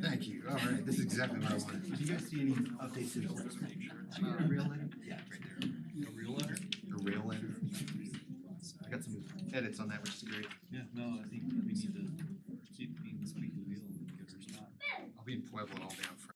Thank you. All right, this is exactly what I wanted. Did you guys see any updates to the orders? Rail letter? Yeah, right there. A real letter? The rail letter. I got some edits on that, which is great. Yeah, no, I think we need to see if we can speak the deal and give her a spot. I'll be in Pueblo all day on Friday.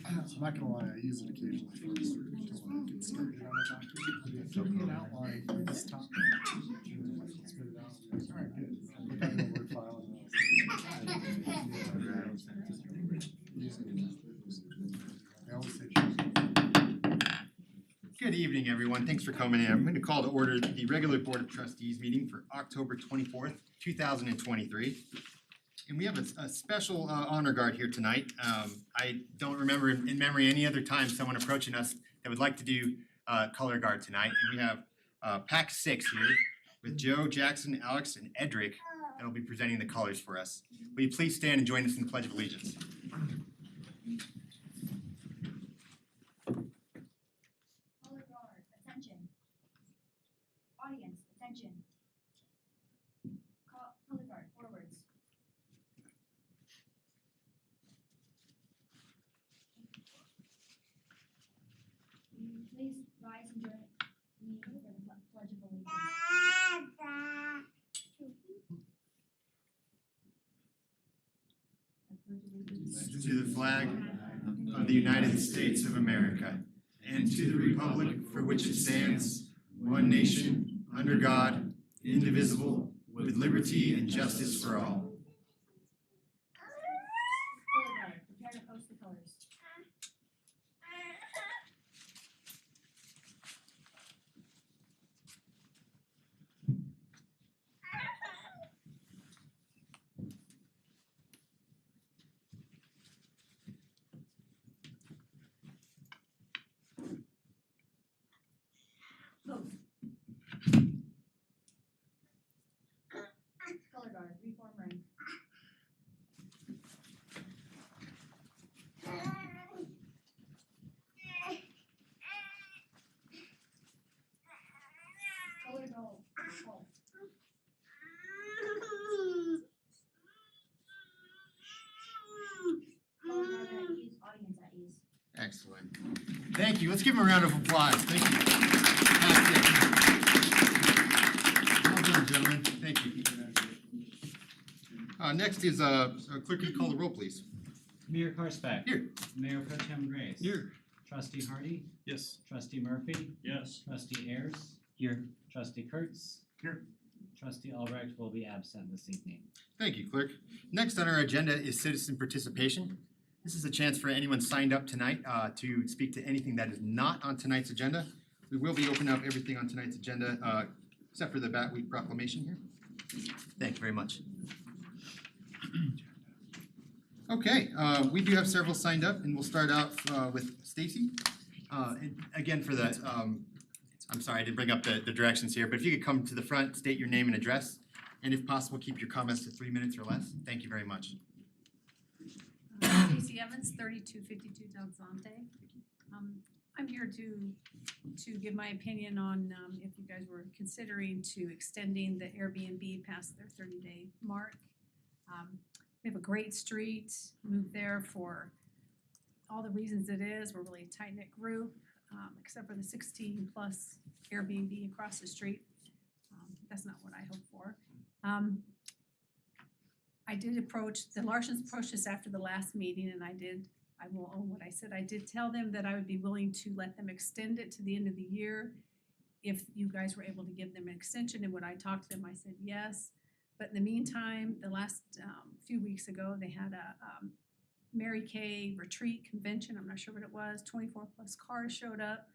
I'm not gonna lie, I use it occasionally for research until I get started on a document. Give me an outline for this topic. And then I spit it out. And be like, all right, good. I'll put that in a Word file and then I always say. Good evening, everyone. Thanks for coming in. I'm going to call to order the regular Board of Trustees meeting for October 24th, 2023. And we have a special honor guard here tonight. I don't remember in memory any other time someone approaching us that would like to do color guard tonight. And we have Pack 6 here with Joe, Jackson, Alex, and Edric that will be presenting the colors for us. Will you please stand and join us in the Pledge of Allegiance? Color guard, attention. Audience, attention. Color guard, forwards. Please rise and join me for the Pledge of Allegiance. I pledge allegiance To the flag of the United States of America and to the republic for which it stands, one nation, under God, indivisible, with liberty and justice for all. Color guard, prepare to post the colors. Post. Color guard, reform rank. Color gold, gold. Color guard at ease, audience at ease. Excellent. Thank you. Let's give him a round of applause. Thank you. Well done, gentlemen. Thank you. Next is clerk, can you call the roll, please? Mayor Karspeck. Here. Mayor Pro Tem Grace. Here. Trustee Hardy. Yes. Trustee Murphy. Yes. Trustee Ayers. Here. Trustee Kurtz. Here. Trustee Albrecht will be absent this evening. Thank you, clerk. Next on our agenda is citizen participation. This is a chance for anyone signed up tonight to speak to anything that is not on tonight's agenda. We will be opening up everything on tonight's agenda except for the Bat Week proclamation here. Thank you very much. Okay, we do have several signed up, and we'll start out with Stacy. And again, for the, I'm sorry, I didn't bring up the directions here, but if you could come to the front, state your name and address, and if possible, keep your comments to 3 minutes or less. Thank you very much. Stacey Evans, 3252 Del Zonte. I'm here to give my opinion on if you guys were considering to extending the Airbnb past their 30-day mark. We have a great street, moved there for all the reasons it is. We're really a tight-knit group, except for the 16 plus Airbnb across the street. That's not what I hoped for. I did approach, the Larsens approached us after the last meeting, and I will own what I said. I did tell them that I would be willing to let them extend it to the end of the year if you guys were able to give them an extension. And when I talked to them, I said yes. But in the meantime, the last few weeks ago, they had Mary Kay retreat convention, I'm not sure what it was, 24 plus cars showed up.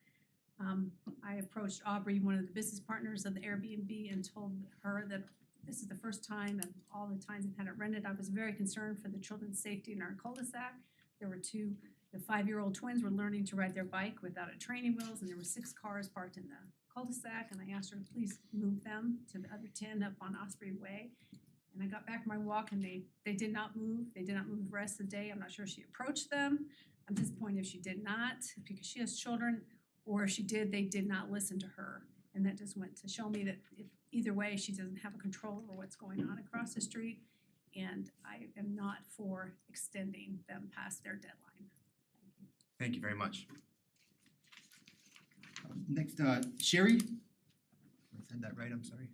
I approached Aubrey, one of the business partners of the Airbnb, and told her that this is the first time of all the times I've had it rented. I was very concerned for the children's safety in our cul-de-sac. There were the 5-year-old twins were learning to ride their bike without a training wheels, and there were 6 cars parked in the cul-de-sac, and I asked her to please move them to the other 10 up on Osprey Way. And I got back from my walk and they did not move. They did not move the rest of the day. I'm not sure if she approached them. I'm disappointed if she did not, because she has children, or if she did, they did not listen to her. And that just went to show me that if either way, she doesn't have a control over what's going on across the street. And I am not for extending them past their deadline. Thank you very much. Next, Sherry? I said that right, I'm sorry.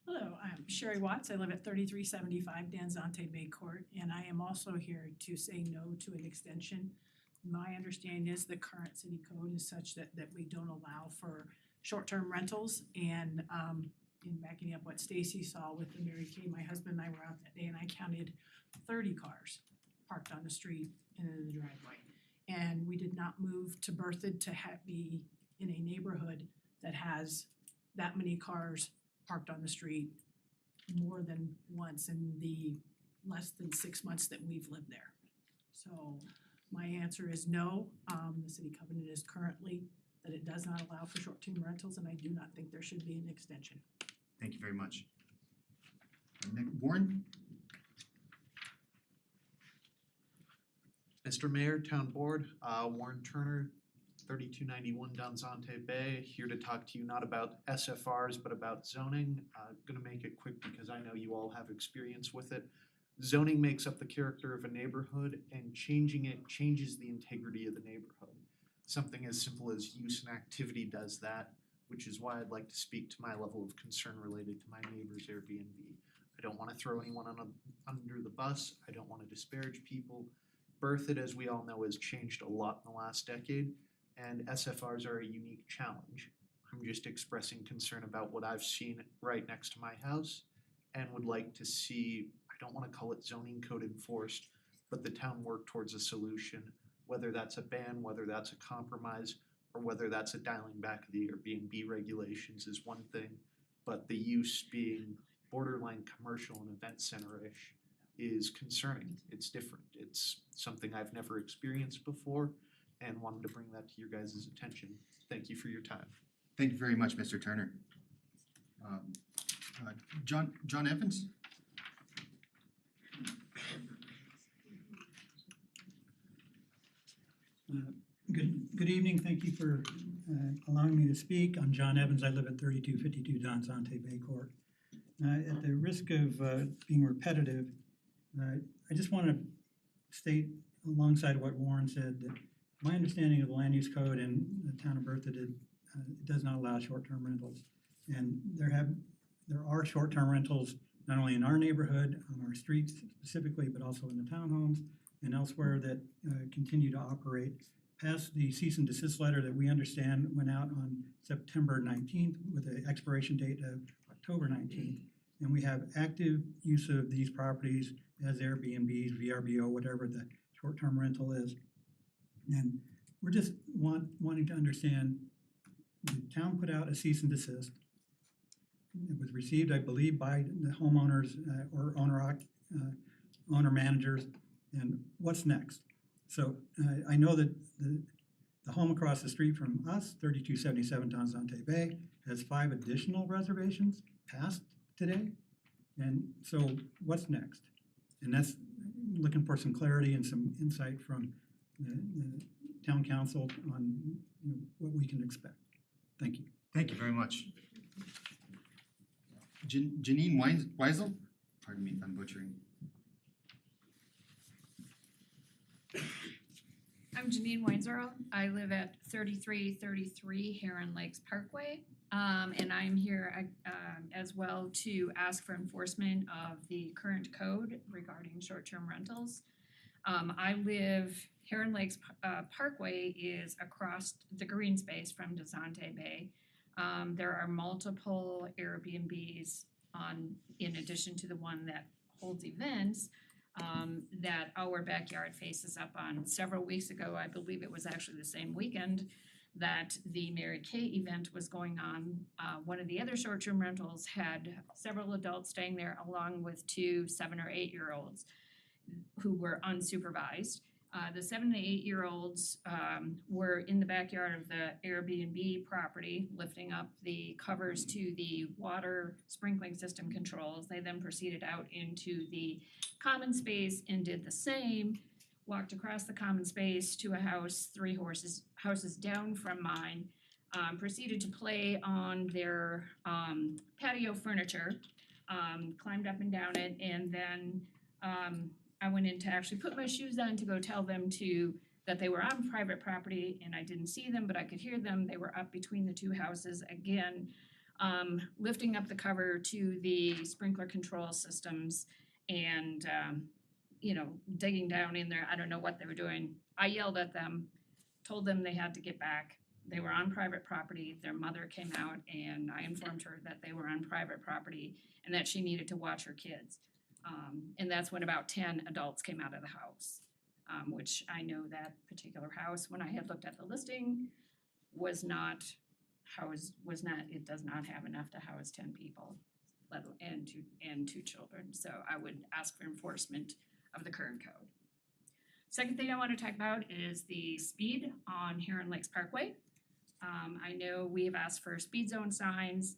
Hello, I'm Sherry Watts. I live at 3375 Danzante Bay Court, and I am also here to say no to an extension. My understanding is the current city code is such that we don't allow for short-term rentals. And in backing up what Stacy saw with the Mary Kay, my husband and I were out that day and I counted 30 cars parked on the street and in the driveway. And we did not move to Berthoud to be in a neighborhood that has that many cars parked on the street more than once in the less than 6 months that we've lived there. So my answer is no. The city covenant is currently that it does not allow for short-term rentals, and I do not think there should be an extension. Thank you very much. Next, Warren? Mr. Mayor, Town Board, Warren Turner, 3291 Danzante Bay, here to talk to you not about SFRs, but about zoning. Gonna make it quick because I know you all have experience with it. Zoning makes up the character of a neighborhood, and changing it changes the integrity of the neighborhood. Something as simple as use and activity does that, which is why I'd like to speak to my level of concern related to my neighbor's Airbnb. I don't wanna throw anyone under the bus, I don't wanna disparage people. Berthoud, as we all know, has changed a lot in the last decade, and SFRs are a unique challenge. I'm just expressing concern about what I've seen right next to my house and would like to see, I don't wanna call it zoning code enforced, but the town work towards a solution, whether that's a ban, whether that's a compromise, or whether that's a dialing back of the Airbnb regulations is one thing, but the use being borderline commercial and event center-ish is concerning. It's different. It's something I've never experienced before and wanted to bring that to your guys' attention. Thank you for your time. Thank you very much, Mr. Turner. John Evans? Good evening, thank you for allowing me to speak. I'm John Evans, I live at 3252 Danzante Bay Court. At the risk of being repetitive, I just want to state alongside what Warren said that my understanding of the land use code in the town of Berthoud, it does not allow short-term rentals. And there are short-term rentals not only in our neighborhood, on our streets specifically, but also in the townhomes and elsewhere that continue to operate past the cease and desist letter that we understand went out on September 19th with an expiration date of October 19th. And we have active use of these properties as Airbnbs, VRBO, whatever the short-term rental is. And we're just wanting to understand, the town put out a cease and desist. It was received, I believe, by the homeowners or owner managers, and what's next? So I know that the home across the street from us, 3277 Danzante Bay, has 5 additional reservations passed today. And so what's next? And that's looking for some clarity and some insight from the town council on what we can expect. Thank you. Thank you very much. Janine Weisel? Pardon me if I'm butchering. I'm Janine Weinzerl. I live at 3333 Heron Lakes Parkway. And I'm here as well to ask for enforcement of the current code regarding short-term rentals. Heron Lakes Parkway is across the green space from Danzante Bay. There are multiple Airbnbs in addition to the one that holds events. that our backyard faces up on. Several weeks ago, I believe it was actually the same weekend that the Mary Kay event was going on. One of the other short-term rentals had several adults staying there along with 2 7 or 8 year olds who were unsupervised. The 7 to 8 year olds were in the backyard of the Airbnb property, lifting up the covers to the water sprinkling system controls. They then proceeded out into the common space and did the same. Walked across the common space to a house 3 houses down from mine. Proceeded to play on their patio furniture, climbed up and down it, and then I went in to actually put my shoes on to go tell them that they were on private property, and I didn't see them, but I could hear them. They were up between the 2 houses again, lifting up the cover to the sprinkler control systems and digging down in there. I don't know what they were doing. I yelled at them, told them they had to get back. They were on private property. Their mother came out and I informed her that they were on private property and that she needed to watch her kids. And that's when about 10 adults came out of the house, which I know that particular house, when I had looked at the listing, it does not have enough to house 10 people, and 2 children. So I would ask for enforcement of the current code. Second thing I want to talk about is the speed on Heron Lakes Parkway. I know we have asked for speed zone signs.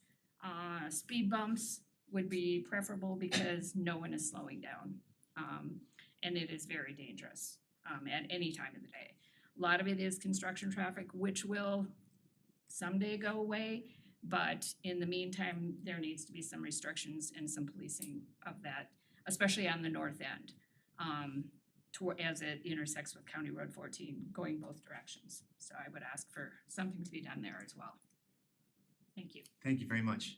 Speed bumps would be preferable because no one is slowing down. And it is very dangerous at any time of the day. A lot of it is construction traffic, which will someday go away. But in the meantime, there needs to be some restrictions and some policing of that, especially on the north end, as it intersects with County Road 14, going both directions. So I would ask for something to be done there as well. Thank you. Thank you very much.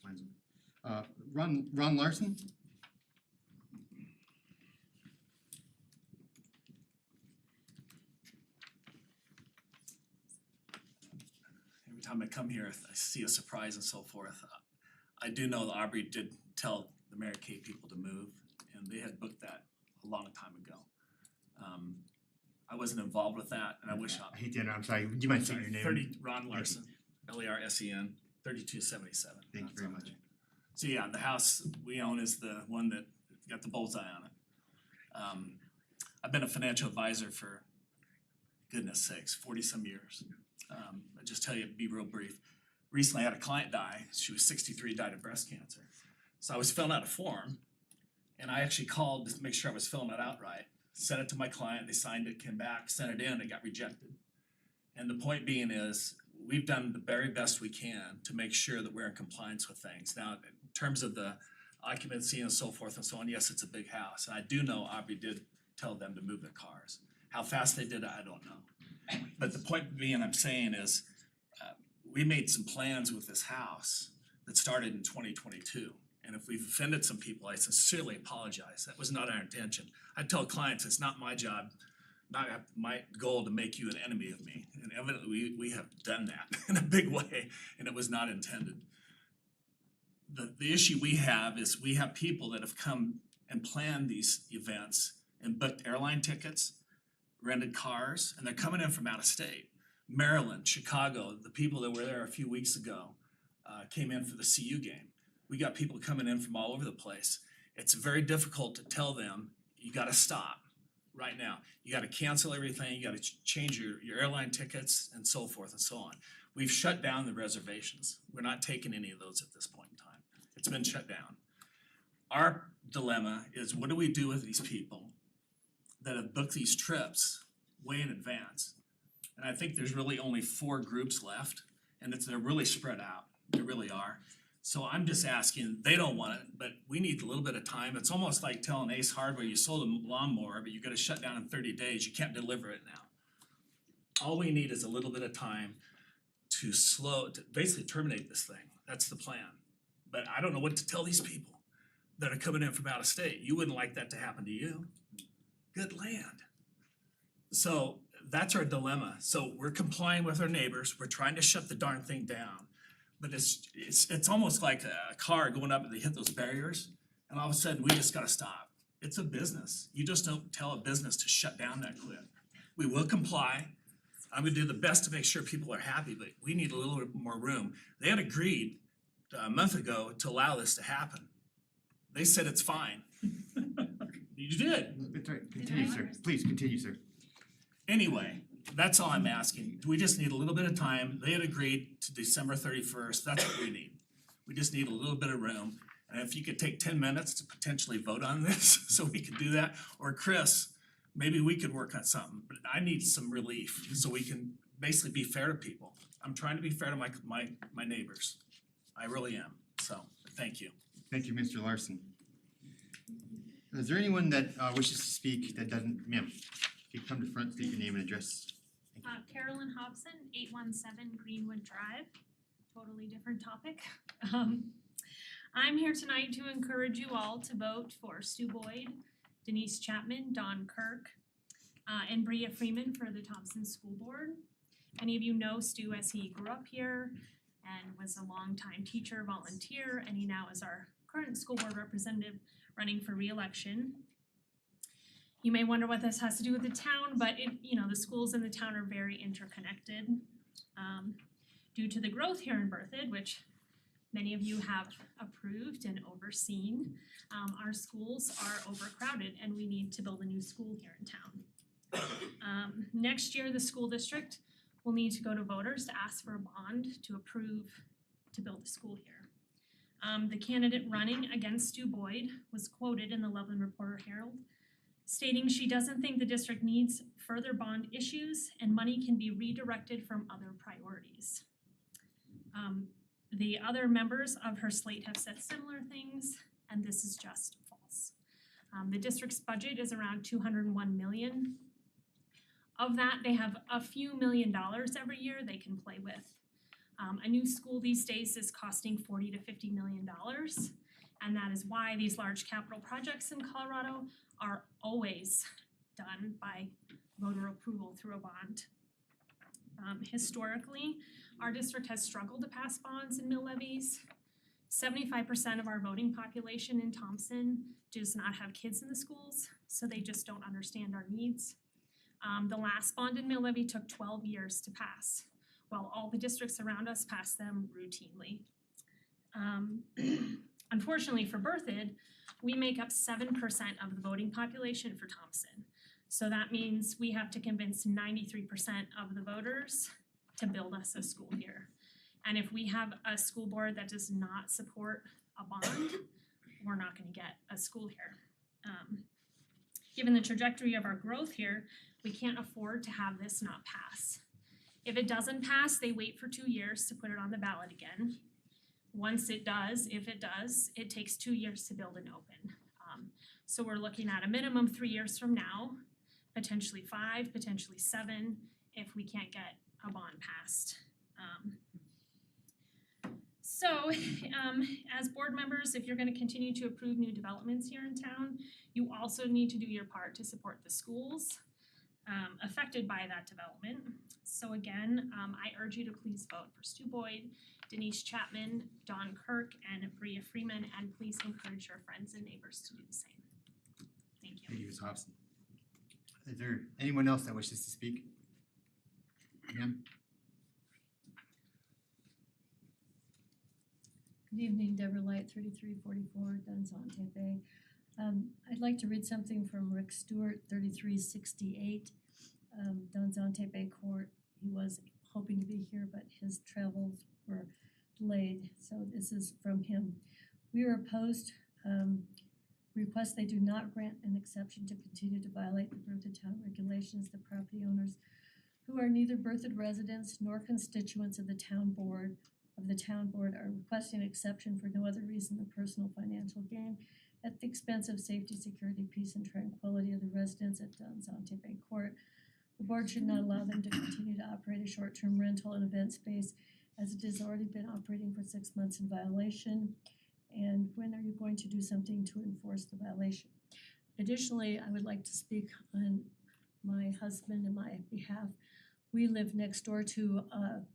Ms. Weinzel. Ron Larson? Every time I come here, I see a surprise and so forth. I do know that Aubrey did tell the Mary Kay people to move, and they had booked that a long time ago. I wasn't involved with that, and I wish I hate to interrupt, I'm sorry, would you mind saying your name? Ron Larson, Larsen, 3277. Thank you very much. So yeah, the house we own is the one that got the bullseye on it. I've been a financial advisor for, goodness sakes, 40-some years. I just tell you, be real brief. Recently, I had a client die. She was 63, died of breast cancer. So I was filling out a form, and I actually called to make sure I was filling it out right. Sent it to my client, they signed it, came back, sent it in, it got rejected. And the point being is, we've done the very best we can to make sure that we're in compliance with things. Now, in terms of the occupancy and so forth and so on, yes, it's a big house. And I do know Aubrey did tell them to move their cars. How fast they did it, I don't know. But the point being I'm saying is, we made some plans with this house that started in 2022. And if we've offended some people, I sincerely apologize. That was not our intention. I tell clients it's not my job, not my goal to make you an enemy of me. And evidently we have done that in a big way, and it was not intended. The issue we have is we have people that have come and planned these events and booked airline tickets, rented cars, and they're coming in from out of state. Maryland, Chicago, the people that were there a few weeks ago came in for the CU game. We got people coming in from all over the place. It's very difficult to tell them, you gotta stop right now. You gotta cancel everything, you gotta change your airline tickets and so forth and so on. We've shut down the reservations. We're not taking any of those at this point in time. It's been shut down. Our dilemma is, what do we do with these people that have booked these trips way in advance? And I think there's really only 4 groups left, and they're really spread out. They really are. So I'm just asking, they don't want it, but we need a little bit of time. It's almost like telling Ace Hardware you sold a lawnmower, but you gotta shut down in 30 days. You can't deliver it now. All we need is a little bit of time to basically terminate this thing. That's the plan. But I don't know what to tell these people that are coming in from out of state. You wouldn't like that to happen to you. Good land. So that's our dilemma. So we're complying with our neighbors. We're trying to shut the darn thing down. But it's almost like a car going up and they hit those barriers, and all of a sudden we just gotta stop. It's a business. You just don't tell a business to shut down that quick. We will comply. I'm gonna do the best to make sure people are happy, but we need a little bit more room. They had agreed a month ago to allow this to happen. They said it's fine. You did. That's right, continue, sir, please continue, sir. Anyway, that's all I'm asking. We just need a little bit of time. They had agreed to December 31st. That's what we need. We just need a little bit of room. And if you could take 10 minutes to potentially vote on this, so we could do that, or Chris, maybe we could work on something. But I need some relief, so we can basically be fair to people. I'm trying to be fair to my neighbors. I really am. So, thank you. Thank you, Mr. Larson. Is there anyone that wishes to speak that doesn't, ma'am? If you come to front, state your name and address. Carolyn Hobson, 817 Greenwood Drive, totally different topic. I'm here tonight to encourage you all to vote for Stu Boyd, Denise Chapman, Don Kirk, and Bria Freeman for the Thompson School Board. Many of you know Stu as he grew up here and was a longtime teacher, volunteer, and he now is our current school board representative running for re-election. You may wonder what this has to do with the town, but the schools in the town are very interconnected. Due to the growth here in Berthoud, which many of you have approved and overseen, our schools are overcrowded and we need to build a new school here in town. Next year, the school district will need to go to voters to ask for a bond to approve to build a school here. The candidate running against Stu Boyd was quoted in the Loveland Reporter Herald, stating she doesn't think the district needs further bond issues and money can be redirected from other priorities. The other members of her slate have said similar things, and this is just false. The district's budget is around $201 million. Of that, they have a few $1,000,000 every year they can play with. A new school these days is costing $40 to $50 million, and that is why these large capital projects in Colorado are always done by voter approval through a bond. Historically, our district has struggled to pass bonds and mill levies. 75% of our voting population in Thompson does not have kids in the schools, so they just don't understand our needs. The last bond and mill levy took 12 years to pass, while all the districts around us pass them routinely. Unfortunately for Berthoud, we make up 7% of the voting population for Thompson. So that means we have to convince 93% of the voters to build us a school here. And if we have a school board that does not support a bond, we're not gonna get a school here. Given the trajectory of our growth here, we can't afford to have this not pass. If it doesn't pass, they wait for 2 years to put it on the ballot again. Once it does, if it does, it takes 2 years to build and open. So we're looking at a minimum 3 years from now, potentially 5, potentially 7, if we can't get a bond passed. As board members, if you're gonna continue to approve new developments here in town, you also need to do your part to support the schools affected by that development. So again, I urge you to please vote for Stu Boyd, Denise Chapman, Don Kirk, and Bria Freeman, and please encourage your friends and neighbors to do the same. Thank you. Thank you, Ms. Hobson. Is there anyone else that wishes to speak? Ma'am? Good evening, Deborah Light, 3344 Danzante Bay. I'd like to read something from Rick Stewart, 3368 Danzante Bay Court. He was hoping to be here, but his travels were delayed, so this is from him. We are opposed, request they do not grant an exception to continue to violate the Berthoud Town regulations. The property owners, who are neither Berthoud residents nor constituents of the town board, are requesting an exception for no other reason than personal financial gain at the expense of safety, security, peace, and tranquility of the residents at Danzante Bay Court. The board should not allow them to continue to operate a short-term rental and event space as it has already been operating for 6 months in violation. And when are you going to do something to enforce the violation? Additionally, I would like to speak on my husband and my behalf. We live next door to a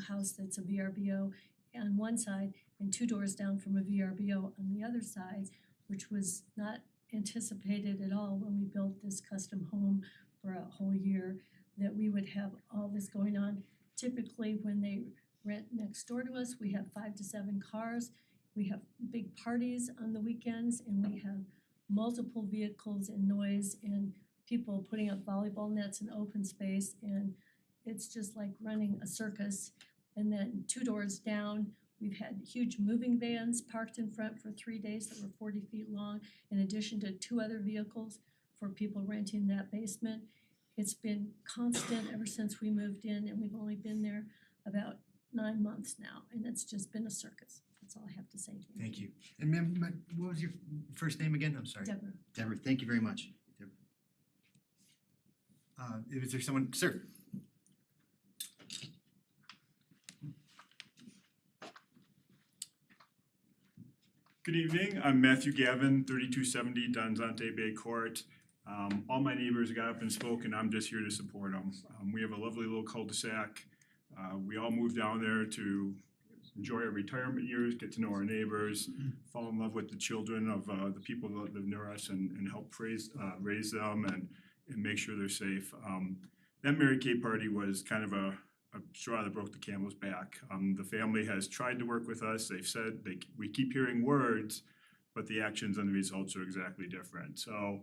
house that's a VRBO on one side and 2 doors down from a VRBO on the other side, which was not anticipated at all when we built this custom home for a whole year that we would have all this going on. Typically, when they rent next door to us, we have 5 to 7 cars. We have big parties on the weekends, and we have multiple vehicles and noise and people putting up volleyball nets in open space, and it's just like running a circus. And then 2 doors down, we've had huge moving vans parked in front for 3 days that were 40 feet long, in addition to 2 other vehicles for people renting that basement. It's been constant ever since we moved in, and we've only been there about 9 months now, and it's just been a circus. That's all I have to say. Thank you. And ma'am, what was your first name again? I'm sorry. Deborah. Deborah, thank you very much. Deborah. Is there someone, sir? Good evening, I'm Matthew Gavin, 3270 Danzante Bay Court. All my neighbors got up and spoke, and I'm just here to support them. We have a lovely little cul-de-sac. We all moved down there to enjoy our retirement years, get to know our neighbors, fall in love with the children of the people that live near us, and help raise them and make sure they're safe. That Mary Kay party was kind of a straw that broke the camel's back. The family has tried to work with us. They've said we keep hearing words, but the actions and the results are exactly different. So,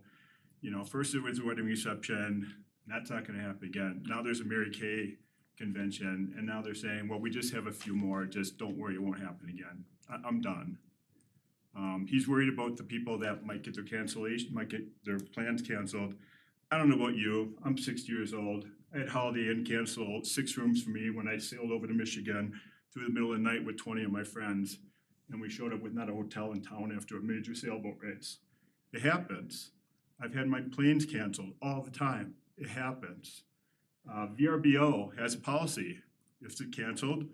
you know, first it was a wedding reception. That's not going to happen again. Now there's a Mary Kay convention, and now they're saying, well, we just have a few more. Just don't worry, it won't happen again. I'm done. He's worried about the people that might get their plans canceled. I don't know about you. I'm 60 years old. I had Holiday Inn cancel 6 rooms for me when I sailed over to Michigan through the middle of the night with 20 of my friends, and we showed up with not a hotel in town after a major sailboat race. It happens. I've had my planes canceled all the time. It happens. VRBO has a policy. If it's canceled,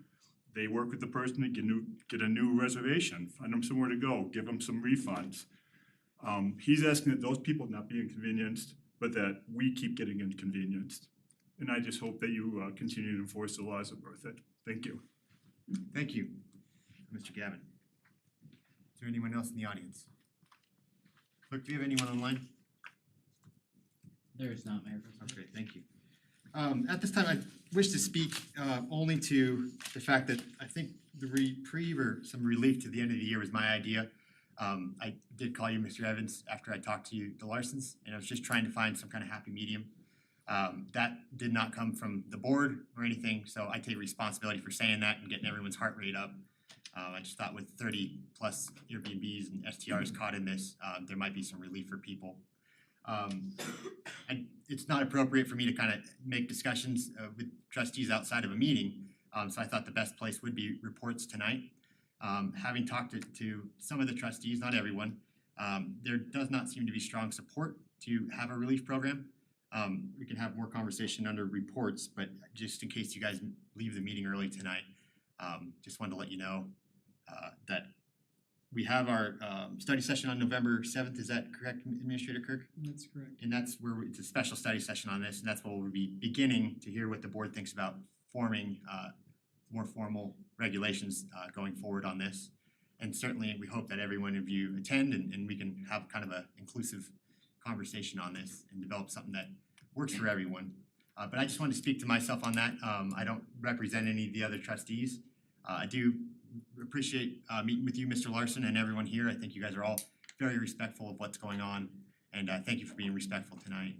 they work with the person to get a new reservation, find them somewhere to go, give them some refunds. He's asking that those people not be inconvenienced, but that we keep getting inconvenienced. And I just hope that you continue to enforce the laws of Berthoud. Thank you. Thank you, Mr. Gavin. Is there anyone else in the audience? Clerk, do you have anyone online? There is not, Mayor. Okay, thank you. At this time, I wish to speak only to the fact that I think the reprieve or some relief to the end of the year was my idea. I did call you, Mr. Evans, after I talked to you, the Larsons, and I was just trying to find some kind of happy medium. That did not come from the board or anything, so I take responsibility for saying that and getting everyone's heart rate up. I just thought with 30 plus Airbnbs and STRs caught in this, there might be some relief for people. And it's not appropriate for me to kind of make discussions with trustees outside of a meeting, so I thought the best place would be reports tonight. Having talked to some of the trustees, not everyone, there does not seem to be strong support to have a relief program. We can have more conversation under reports, but just in case you guys leave the meeting early tonight, just wanted to let you know that we have our study session on November 7th. Is that correct, Administrator Kirk? That's correct. And that's where it's a special study session on this, and that's where we'll be beginning to hear what the board thinks about forming more formal regulations going forward on this. And certainly we hope that everyone of you attend and we can have kind of an inclusive conversation on this and develop something that works for everyone. But I just wanted to speak to myself on that. I don't represent any of the other trustees. I do appreciate meeting with you, Mr. Larson, and everyone here. I think you guys are all very respectful of what's going on, and thank you for being respectful tonight.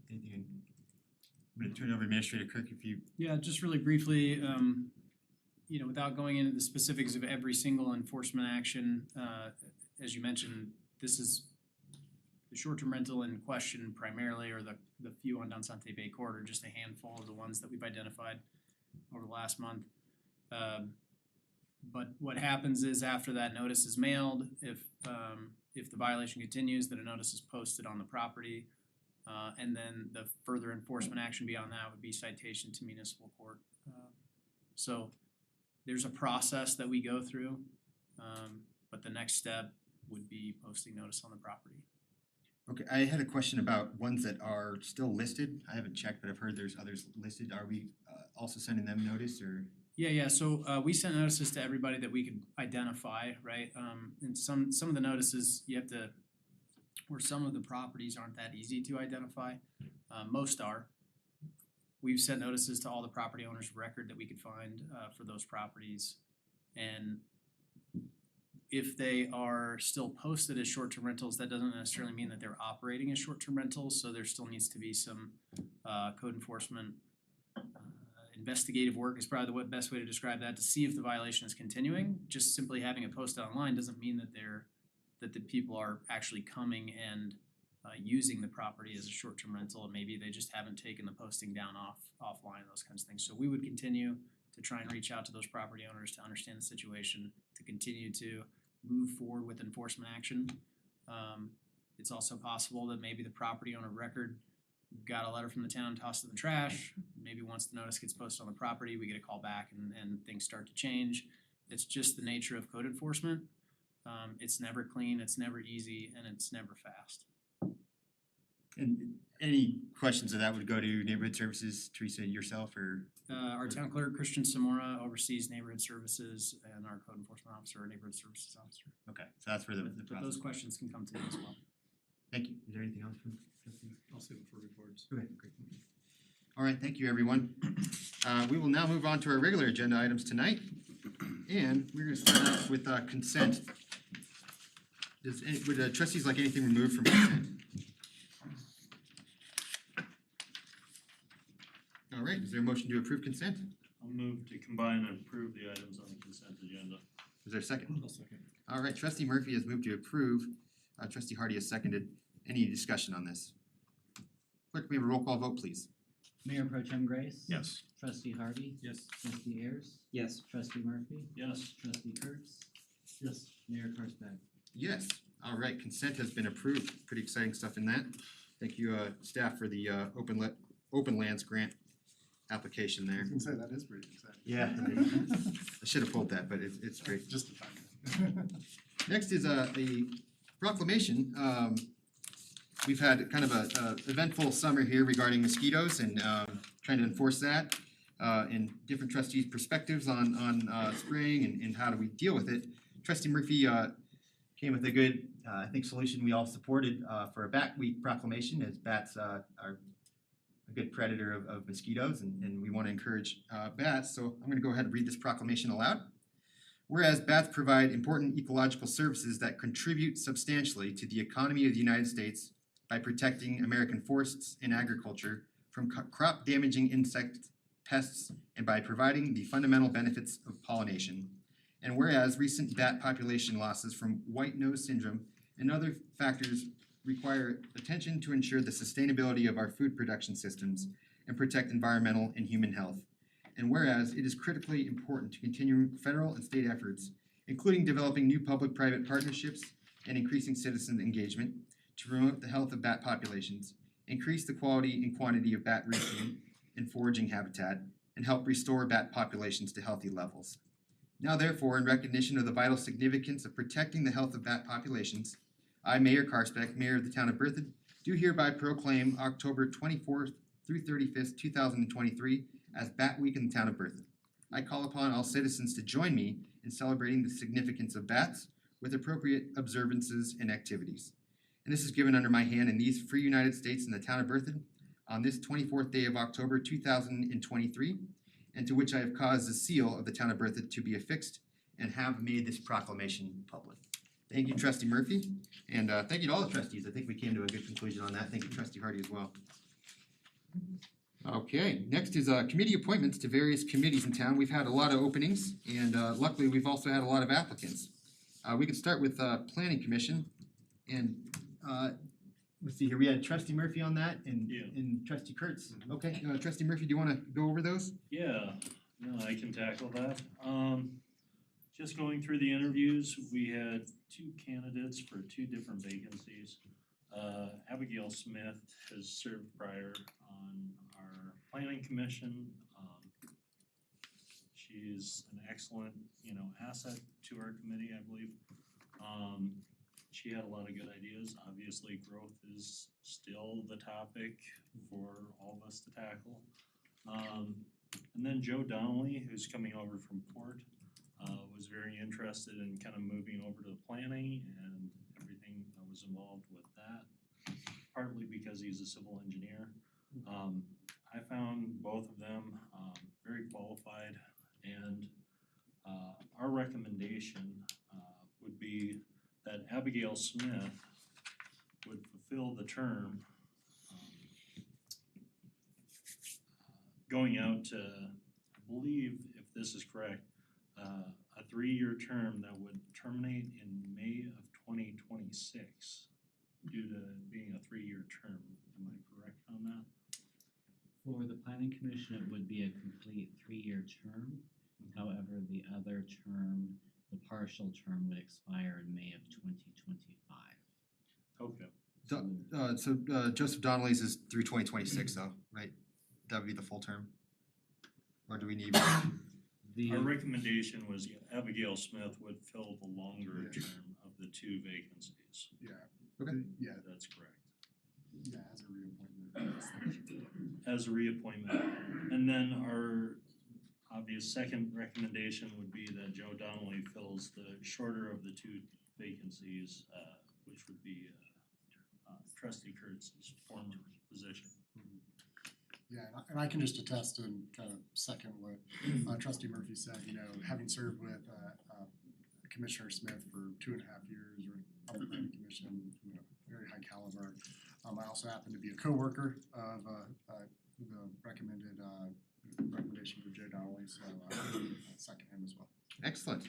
Anything? I'm gonna turn it over to Administrator Kirk if you. Yeah, just really briefly, you know, without going into the specifics of every single enforcement action, as you mentioned, this is the short-term rental in question primarily, or the few on Danzante Bay Court, are just a handful of the ones that we've identified over the last month. But what happens is after that notice is mailed, if the violation continues, then a notice is posted on the property. And then the further enforcement action beyond that would be citation to municipal court. So there's a process that we go through, but the next step would be posting notice on the property. Okay, I had a question about ones that are still listed. I haven't checked, but I've heard there's others listed. Are we also sending them notice or? Yeah, so we sent notices to everybody that we could identify, right? And some of the notices, you have to where some of the properties aren't that easy to identify. Most are. We've sent notices to all the property owners of record that we could find for those properties. And if they are still posted as short-term rentals, that doesn't necessarily mean that they're operating as short-term rentals, so there still needs to be some code enforcement investigative work is probably the best way to describe that, to see if the violation is continuing. Just simply having it posted online doesn't mean that the people are actually coming and using the property as a short-term rental, and maybe they just haven't taken the posting down offline, those kinds of things. So we would continue to try and reach out to those property owners to understand the situation, to continue to move forward with enforcement action. It's also possible that maybe the property owner of record got a letter from the town, tossed it in the trash. Maybe once the notice gets posted on the property, we get a call back and things start to change. It's just the nature of code enforcement. It's never clean, it's never easy, and it's never fast. And any questions of that would go to Neighborhood Services, Teresa, yourself, or? Our town clerk, Christian Samora, oversees neighborhood services, and our code enforcement officer, neighborhood services officer. Okay, so that's where the But process. those questions can come to me as well. Thank you. Is there anything else from trustee? I'll save it for reports. Okay, great. All right, thank you, everyone. We will now move on to our regular agenda items tonight. And we're gonna start off with consent. Would trustees like anything removed from consent? All right, is there a motion to approve consent? I'll move to combine and approve the items on the consent agenda. Is there a second? I'll second. All right, trustee Murphy has moved to approve. Trustee Hardy has seconded. Any discussion on this? Clerk, may we have a roll call vote, please? Mayor Pro Tem Grace. Yes. Trustee Hardy. Yes. Trustee Ayers. Yes. Trustee Murphy. Yes. Trustee Kurtz. Yes. Mayor Karsberg. Yes. All right, consent has been approved. Pretty exciting stuff in that. Thank you, staff, for the open lands grant application I there. was gonna say, that is pretty exciting. Yeah, I should have pulled that, but it's great. Just a time. Next is a proclamation. We've had kind of a eventful summer here regarding mosquitoes and trying to enforce that and different trustees' perspectives on spraying and how do we deal with it. Trustee Murphy came with a good, I think, solution we all supported for a Bat Week proclamation, as bats are a good predator of mosquitoes, and we want to encourage bats. So I'm going to go ahead and read this proclamation aloud. Whereas bats provide important ecological services that contribute substantially to the economy of the United States by protecting American forests and agriculture from crop damaging insect pests and by providing the fundamental benefits of pollination. And whereas recent bat population losses from white nose syndrome and other factors require attention to ensure the sustainability of our food production systems and protect environmental and human health. And whereas it is critically important to continue federal and state efforts, including developing new public-private partnerships and increasing citizen engagement to promote the health of bat populations, increase the quality and quantity of bat roosting and foraging habitat, and help restore bat populations to healthy levels. Now therefore, in recognition of the vital significance of protecting the health of bat populations, I, Mayor Karsbeck, Mayor of the Town of Berthoud, do hereby proclaim October 24th through 35th, 2023 as Bat Week in the Town of Berthoud. I call upon all citizens to join me in celebrating the significance of bats with appropriate observances and activities. And this is given under my hand in these free United States in the Town of Berthoud on this 24th day of October 2023, and to which I have caused the seal of the Town of Berthoud to be affixed and have made this proclamation public. Thank you, Trustee Murphy, and thank you to all the trustees. I think we came to a good conclusion on that. Thank you, Trustee Hardy, as well. Okay, next is committee appointments to various committees in town. We've had a lot of openings, and luckily we've also had a lot of applicants. We could start with Planning Commission, and let's see here. We had Trustee Murphy on that, and Trustee Kurtz. Okay, Trustee Murphy, do you want to go over those? Yeah, no, I can tackle that. Just going through the interviews, we had 2 candidates for 2 different vacancies. Abigail Smith has served prior on our planning commission. She's an excellent, asset to our committee, I believe. She had a lot of good ideas. Obviously, growth is still the topic for all of us to tackle. And then Joe Donnelly, who's coming over from Port, was very interested in kind of moving over to the planning and everything was involved with that, partly because he's a civil engineer. I found both of them very qualified, and our recommendation would be that Abigail Smith would fulfill the term going out to, I believe, if this is correct, a 3-year term that would terminate in May of 2026 due to being a 3-year term. Am I correct on that? For the planning commission, it would be a complete 3-year term. However, the other term, the partial term would expire in May of 2025. Okay. Joseph Donnelly's is through 2026 though, right? That would be the full term? Or do we need? The, Our recommendation was Abigail Smith would fill the longer term of the 2 vacancies. Yeah. Okay. Yeah, That's correct. yeah, as a reappointment. As a reappointment. And then our obvious second recommendation would be that Joe Donnelly fills the shorter of the 2 vacancies, which would be trustee Kurtz's former position. Yeah, and I can just attest and kind of second what trustee Murphy said, you know, having served with Commissioner Smith for 2.5 years with Public Planning Commission, you know, very high caliber. I also happen to be a coworker of the recommendation for Joe Donnelly, so I second him as well. Excellent.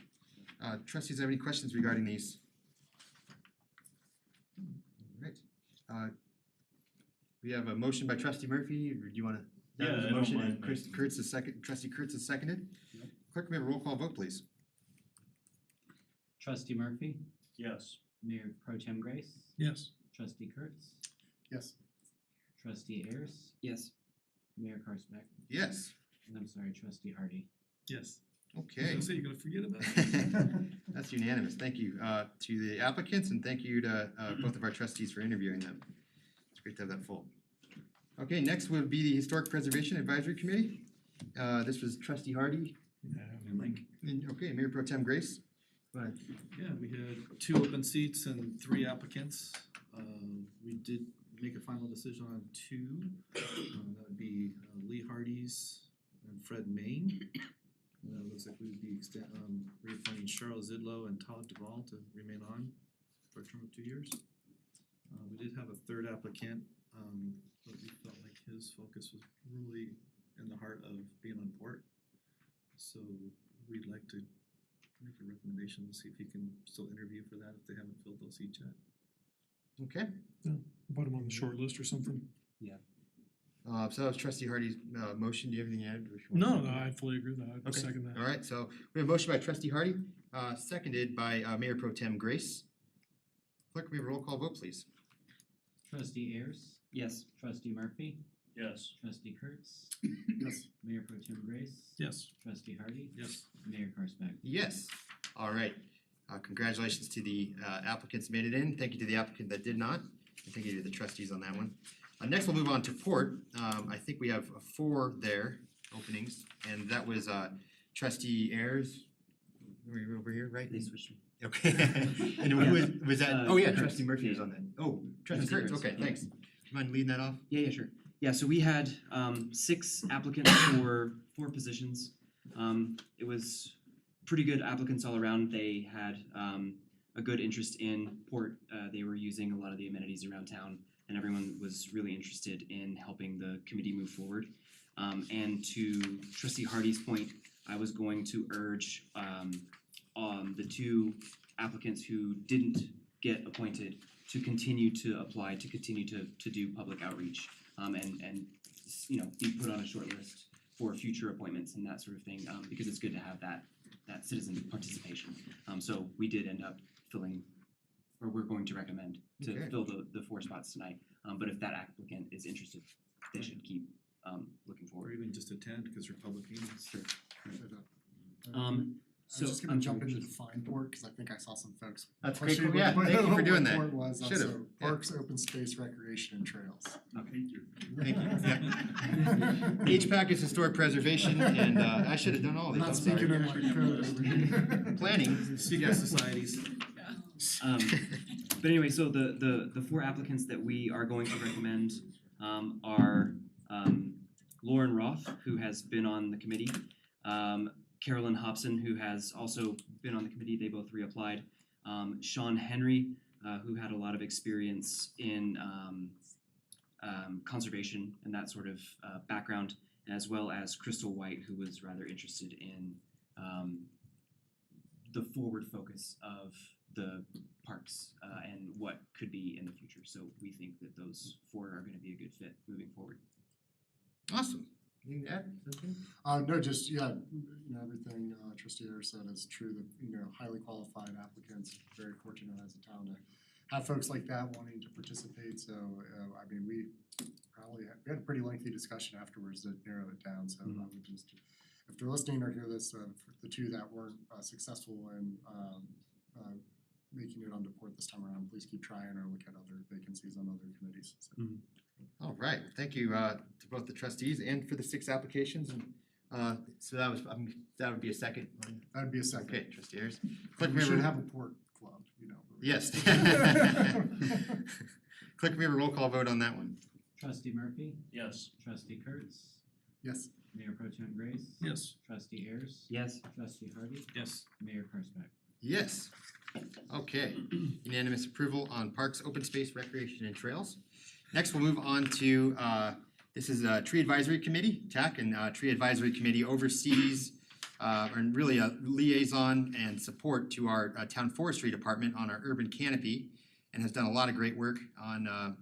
Trustees, have any questions regarding these? Alright, we have a motion by trustee Murphy, or do you wanna? Yeah, that was a I don't motion, mind and Chris making- Kurtz is second, trustee Kurtz is seconded. Yep. Clerk, may I have a roll call vote, please? Trustee Murphy, Yes. Mayor Pro Tem Grace, Yes. Trustee Kurtz, Yes. Trustee Ayers, Yes. Mayor Karsbeck, Yes. and I'm sorry, Trustee Hardy. Yes. Okay. So you're gonna forget about it. That's unanimous. Thank you to the applicants and thank you to both of our trustees for interviewing them. It's great to have that full. Okay, next would be the Historic Preservation Advisory Committee. This was trustee Hardy And Mike. and, okay, Mayor Pro Tem Grace. Go ahead. Yeah, we had 2 open seats and 3 applicants. We did make a final decision on 2. That would be Lee Hardy's and Fred Main. Looks like we would be reappointing Charles Zidlow and Todd Duvall to remain on for a term of 2 years. We did have a 3rd applicant, but we felt like his focus was really in the heart of being on port. So we'd like to make a recommendation to see if he can still interview for that if they haven't filled those seats yet. Okay, Put them on the short list or something. so that was trustee Hardy's motion. Do you have anything to add? or if you No, want to- no, I fully agree with that. I'd Okay. second that. Alright, so we have a motion by trustee Hardy, seconded by Mayor Pro Tem Grace. Clerk, may we have a roll call vote, please? Trustee Ayers, Yes. Trustee Murphy, Yes. Trustee Kurtz, Yes. Mayor Pro Tem Grace, Yes. Trustee Hardy, Yes. Mayor Karsbeck. Yes. Alright, congratulations to the applicants who made it in. Thank you to the applicant that did not. And thank you to the trustees on that one. Next we'll move on to Port. I think we have 4 there, openings, and that was trustee Ayers. We're over here, right? They switched. Okay. And who was that? Oh yeah, trustee Murphy was on that. Oh, trustee Trustee Kurtz, Kurtz, okay, yeah. thanks. Do you mind leading that off? Yeah, sure. Yeah, so we had 6 applicants for 4 positions. It was pretty good applicants all around. They had a good interest in Port. They were using a lot of the amenities around town, and everyone was really interested in helping the committee move forward. And to trustee Hardy's point, I was going to urge the 2 applicants who didn't get appointed to continue to apply, to continue to do public outreach, and you know, be put on a short list for future appointments and that sort of thing, because it's good to have that citizen participation. So we did end up filling, or we're going to recommend to Okay. fill the 4 spots tonight. But if that applicant is interested, they should keep looking Or forward. even just attend because they're public meetings. Sure. I was just gonna I'm jump sorry, into define port, cause I think I saw some folks. That's great. questioning Yeah, what- thank you for what doing that. port was. Should've, So yeah. parks, open space, recreation and trails. Okay. Thank you. Yeah. HPAC is historic preservation, and I should have done all I'm these. not I'm speaking sorry. in my code over here. Planning. Secret Yeah. societies. But anyway, so the four applicants that we are going to recommend are Lauren Roth, who has been on the committee, Carolyn Hobson, who has also been on the committee, they both reapplied, Sean Henry, who had a lot of experience in conservation and that sort of background, as well as Crystal White, who was rather interested in the forward focus of the parks and what could be in the future. So we think that those four are going to be a good fit moving forward. Awesome. Anything to add? Something? No, just, yeah, everything Trustee Ayers said is true, that, highly qualified applicants, very fortunate as a town to have folks like that wanting to participate, so, I mean, we had a pretty lengthy discussion afterwards that narrowed it down, so I would just, if they're listening or hear this, for the two that weren't successful in making it onto port this time around, please keep trying or look at other vacancies on other committees, so. All right, thank you to both the trustees and for the 6 applications. And so that was that would be a second. That would be a second. Okay, Trustee Ayers. We should have a port club, Yes. Clerk, we have a roll call vote on that one. Trustee Murphy? Yes. Trustee Kurtz? Yes. Mayor Pro Tem Grace? Yes. Trustee Ayers? Yes. Trustee Hardy? Yes. Mayor Karsbeck? Yes. Okay, unanimous approval on Parks, Open Space, Recreation, and Trails. Next, we'll move on to, this is a Tree Advisory Committee, TAC, and Tree Advisory Committee oversees and really a liaison and support to our town forestry department on our urban canopy, and has done a lot of great work on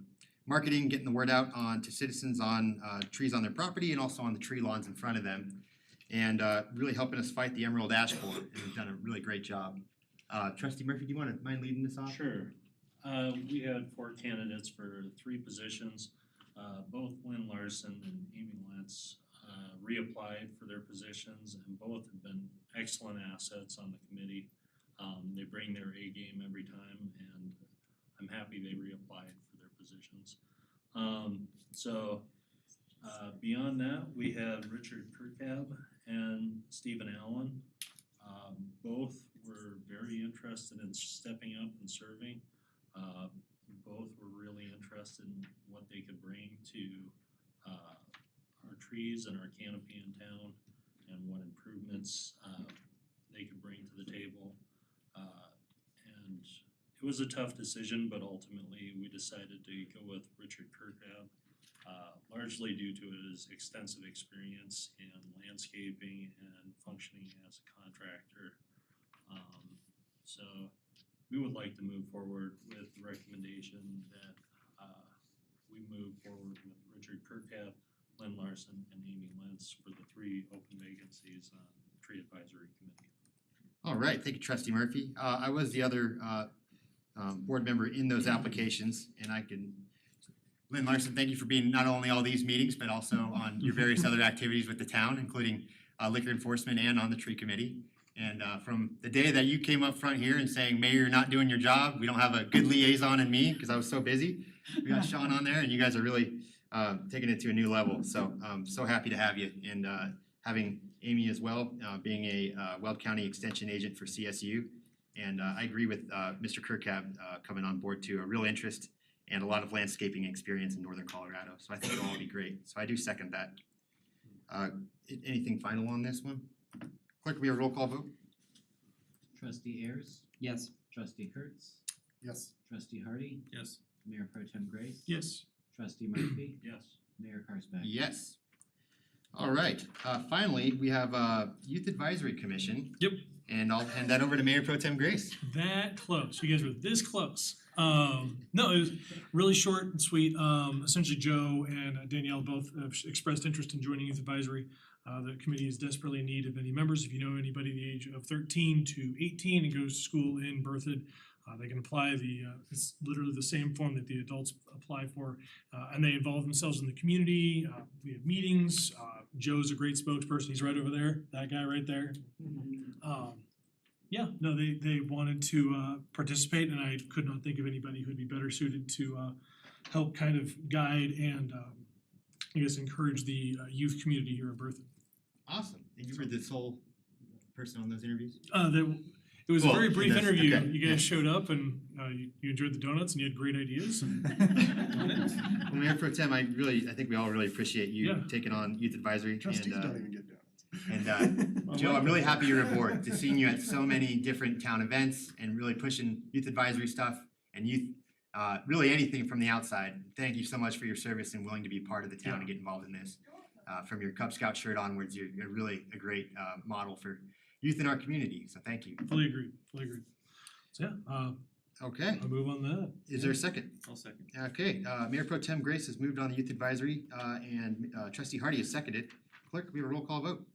marketing, getting the word out on to citizens on trees on their property and also on the tree lawns in front of them, and really helping us fight the emerald ash borer, and have done a really great job. Trustee Murphy, do you want to mind leading this off? Sure. We had 4 candidates for 3 positions. Both Lynn Larson and Amy Lentz reapplied for their positions, and both have been excellent assets on the committee. They bring their A game every time, and I'm happy they reapplied for their positions. Beyond that, we had Richard Kirkab and Stephen Allen. Both were very interested in stepping up and serving. Both were really interested in what they could bring to our trees and our canopy in town, and what improvements they could bring to the table. And it was a tough decision, but ultimately we decided to go with Richard Kirkab, largely due to his extensive experience in landscaping and functioning as a contractor. So we would like to move forward with the recommendation that we move forward with Richard Kirkab, Lynn Larson, and Amy Lentz for the 3 open vacancies on the Tree Advisory Committee. All right, thank you, Trustee Murphy. I was the other board member in those applications, and I can, Lynn Larson, thank you for being not only all these meetings, but also on your various other activities with the town, including liquor enforcement and on the tree committee. And from the day that you came up front here and saying, Mayor, you're not doing your job, we don't have a good liaison in me, because I was so busy. We got Sean on there, and you guys are really taking it to a new level. So I'm so happy to have you, and having Amy as well, being a Weld County Extension Agent for CSU. And I agree with Mr. Kirkab coming on board too, a real interest and a lot of landscaping experience in northern Colorado. So I think it'll all be great. So I do second that. Anything final on this one? Clerk, we have a roll call vote? Trustee Ayers? Yes. Trustee Kurtz? Yes. Trustee Hardy? Yes. Mayor Pro Tem Grace? Yes. Trustee Murphy? Yes. Mayor Karsbeck? Yes. All right, finally, we have Youth Advisory Commission. Yep. And I'll hand that over to Mayor Pro Tem Grace. That close. You guys were this close. No, it was really short and sweet. Essentially, Joe and Danielle both have expressed interest in joining Youth Advisory. The committee is desperately in need of any members. If you know anybody the age of 13 to 18 and goes to school in Berthoud, they can apply it's literally the same form that the adults apply for, and they involve themselves in the community. We have meetings. Joe's a great spokesperson. He's right over there, that guy right there. Yeah, no, they wanted to participate, and I could not think of anybody who'd be better suited to help kind of guide and I guess encourage the youth community here in Berthoud. Awesome. And you were the sole person on those interviews? It was a Well, very brief that's- interview. okay, You yeah. guys showed up and you enjoyed the donuts and you had great ideas. Well, Mayor Pro Tem, I think we all really appreciate you Yeah. taking on Youth Advisory Trustees and don't even get donuts. and Joe, I'm really happy you're aboard, to seeing you at so many different town events and really pushing Youth Advisory stuff and youth, really anything from the outside. Thank you so much for your service and willing to be part of the town and get involved in this. From your Cub Scout shirt onwards, you're really a great model for youth in our community, so thank you. Fully agreed, fully agreed. So yeah, Okay, I'll move on that. is there a second? I'll second. Okay, Mayor Pro Tem Grace has moved on the Youth Advisory, and Trustee Hardy has seconded. Clerk, we have a roll call vote.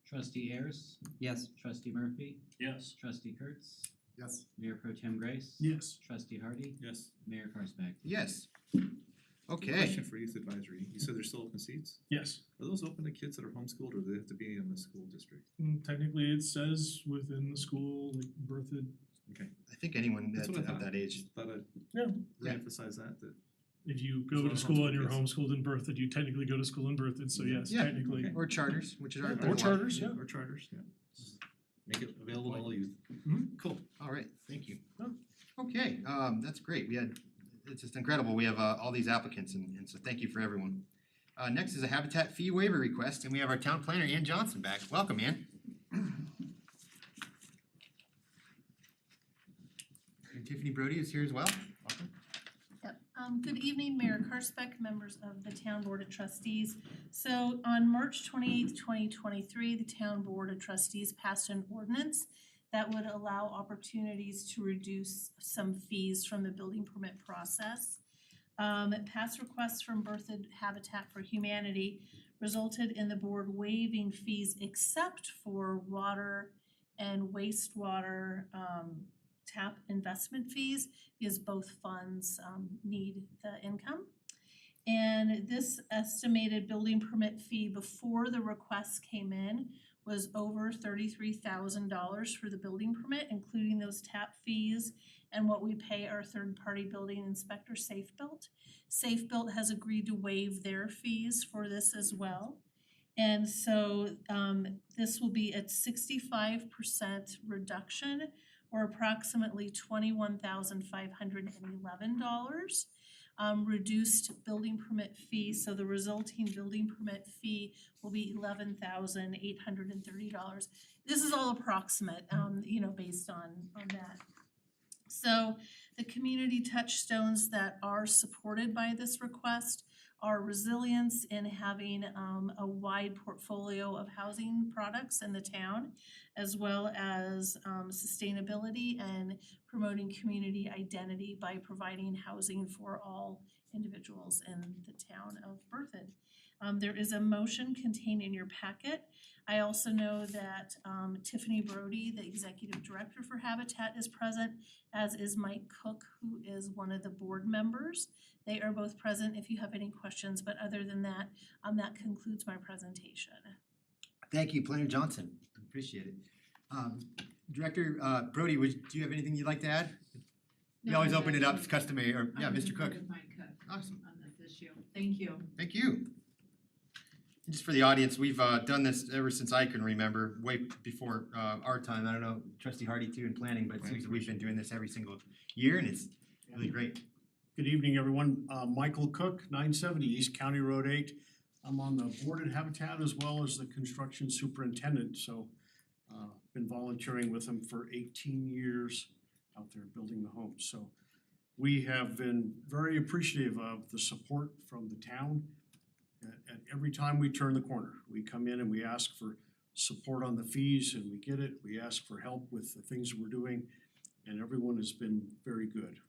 Trustee Ayers, Yes. Trustee Murphy, Yes. Trustee Kurtz, Yes. Mayor Pro Tem Grace. Yes. Trustee Hardy, Yes. Mayor Karsbeck. Yes. Okay. Question for youth advisory. You said there's still open seats? Yes. Are those open to kids that are homeschooled or do they have to be in the school district? Technically, it says within the school, like Berthoud. Okay. I think anyone That's that what I of thought. that age. Just thought I'd Yeah. reemphasize that If you As go long to as school and homeschooled you're kids. homeschooled in Berthoud, you technically go to school in Berthoud, so yes, Yeah, technically. Or charters, which is our. Or charters, yeah. Or charters, yeah. Just make it available to all youth. Cool, all right, thank you. Oh. Okay, that's great, it's just incredible, we have all these applicants and so thank you for everyone. Next is a habitat fee waiver request, and we have our town planner, Ann Johnson, back. Welcome, Ann. And Tiffany Brody is here as well. Welcome. Yep. Good evening, Mayor Karsbeck, members of the Town Board of Trustees. So on March 28th, 2023, the Town Board of Trustees passed an ordinance that would allow opportunities to reduce some fees from the building permit process. Past requests from Berthoud Habitat for Humanity resulted in the board waiving fees except for water and wastewater tap investment fees, because both funds need the income. And this estimated building permit fee before the requests came in was over $33,000 for the building permit, including those tap fees and what we pay our third-party building inspector, Safe Built. Safe Built has agreed to waive their fees for this as well. And so this will be at 65% reduction, or approximately $21,511. Reduced building permit fee, so the resulting building permit fee will be $11,830. This is all approximate, based on that. So the community touchstones that are supported by this request are resilience in having a wide portfolio of housing products in the town, as well as sustainability and promoting community identity by providing housing for all individuals in the town of Berthoud. There is a motion contained in your packet. I also know that Tiffany Brody, the Executive Director for Habitat, is present, as is Mike Cook, who is one of the board members. They are both present if you have any questions, but other than that, that concludes my presentation. Thank you, Planner Johnson, appreciate it. Director Brody, do you have anything you'd like to add? We always open it up, it's customary, or, yeah, Mr. Cook. Awesome. On this issue. Thank you. Thank you. And just for the audience, we've done this ever since I can remember, way before our time. I don't know, Trustee Hardy too in planning, but it seems that we've been doing this every single year and it's really great. Good evening, everyone. Michael Cook, 970 East County Road 8. I'm on the board at Habitat as well as the construction superintendent, so been volunteering with them for 18 years out there building the homes. So we have been very appreciative of the support from the town. At every time we turn the corner, we come in and we ask for support on the fees and we get it. We ask for help with the things we're doing, and everyone has been very good.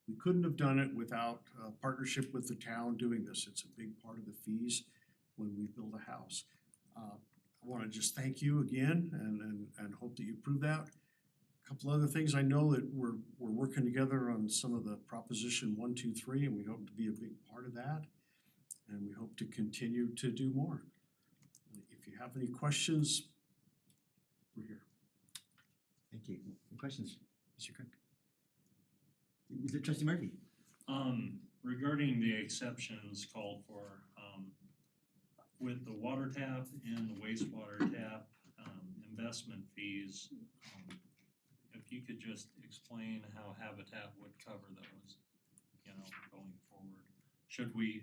We couldn't have done it without a partnership with the town doing this. It's a big part of the fees when we build a house. I want to just thank you again and hope that you approve that. A couple other things, I know that we're working together on some of the Proposition 1, 2, 3, and we hope to be a big part of that. And we hope to continue to do more. If you have any questions, we're here. Thank you. Any questions, Mr. Cook? Is it Trustee Murphy? Regarding the exceptions called for, with the water tap and the wastewater tap, investment fees, if you could just explain how Habitat would cover those, you know, going forward. Should we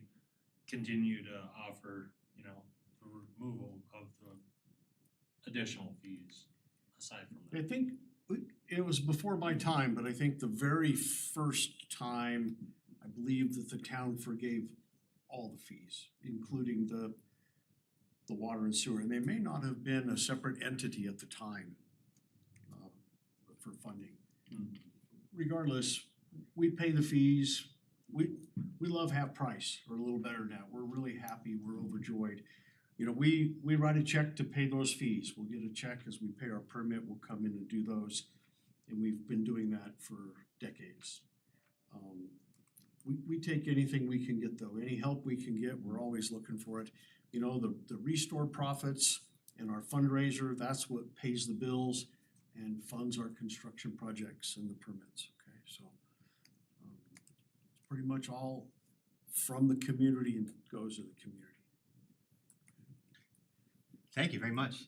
continue to offer, you know, the removal of the additional fees aside from that? I think it was before my time, but I think the very first time, I believe that the town forgave all the fees, including the water and sewer, and they may not have been a separate entity at the time for funding. Regardless, we pay the fees, we love half price or a little better than that, we're really happy, we're overjoyed. You know, we write a check to pay those fees, we'll get a check as we pay our permit, we'll come in and do those, and we've been doing that for decades. We take anything we can get though, any help we can get, we're always looking for it. You know, the restore profits and our fundraiser, that's what pays the bills and funds our construction projects and the permits, okay? So it's pretty much all from the community and goes to the community. Thank you very much.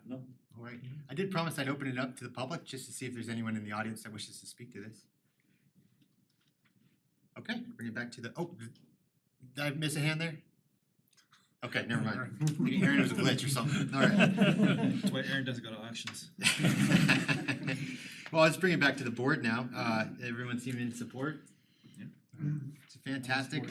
No. All right, I did promise I'd open it up to the public just to see if there's anyone in the audience that wishes to speak to this. Okay, bring it back to the, did I miss a hand there? Okay, never mind. Maybe Aaron was a glitch or something, all right. That's why Aaron doesn't go to auctions. Well, let's bring it back to the board now. Everyone seeming in support? It's fantastic.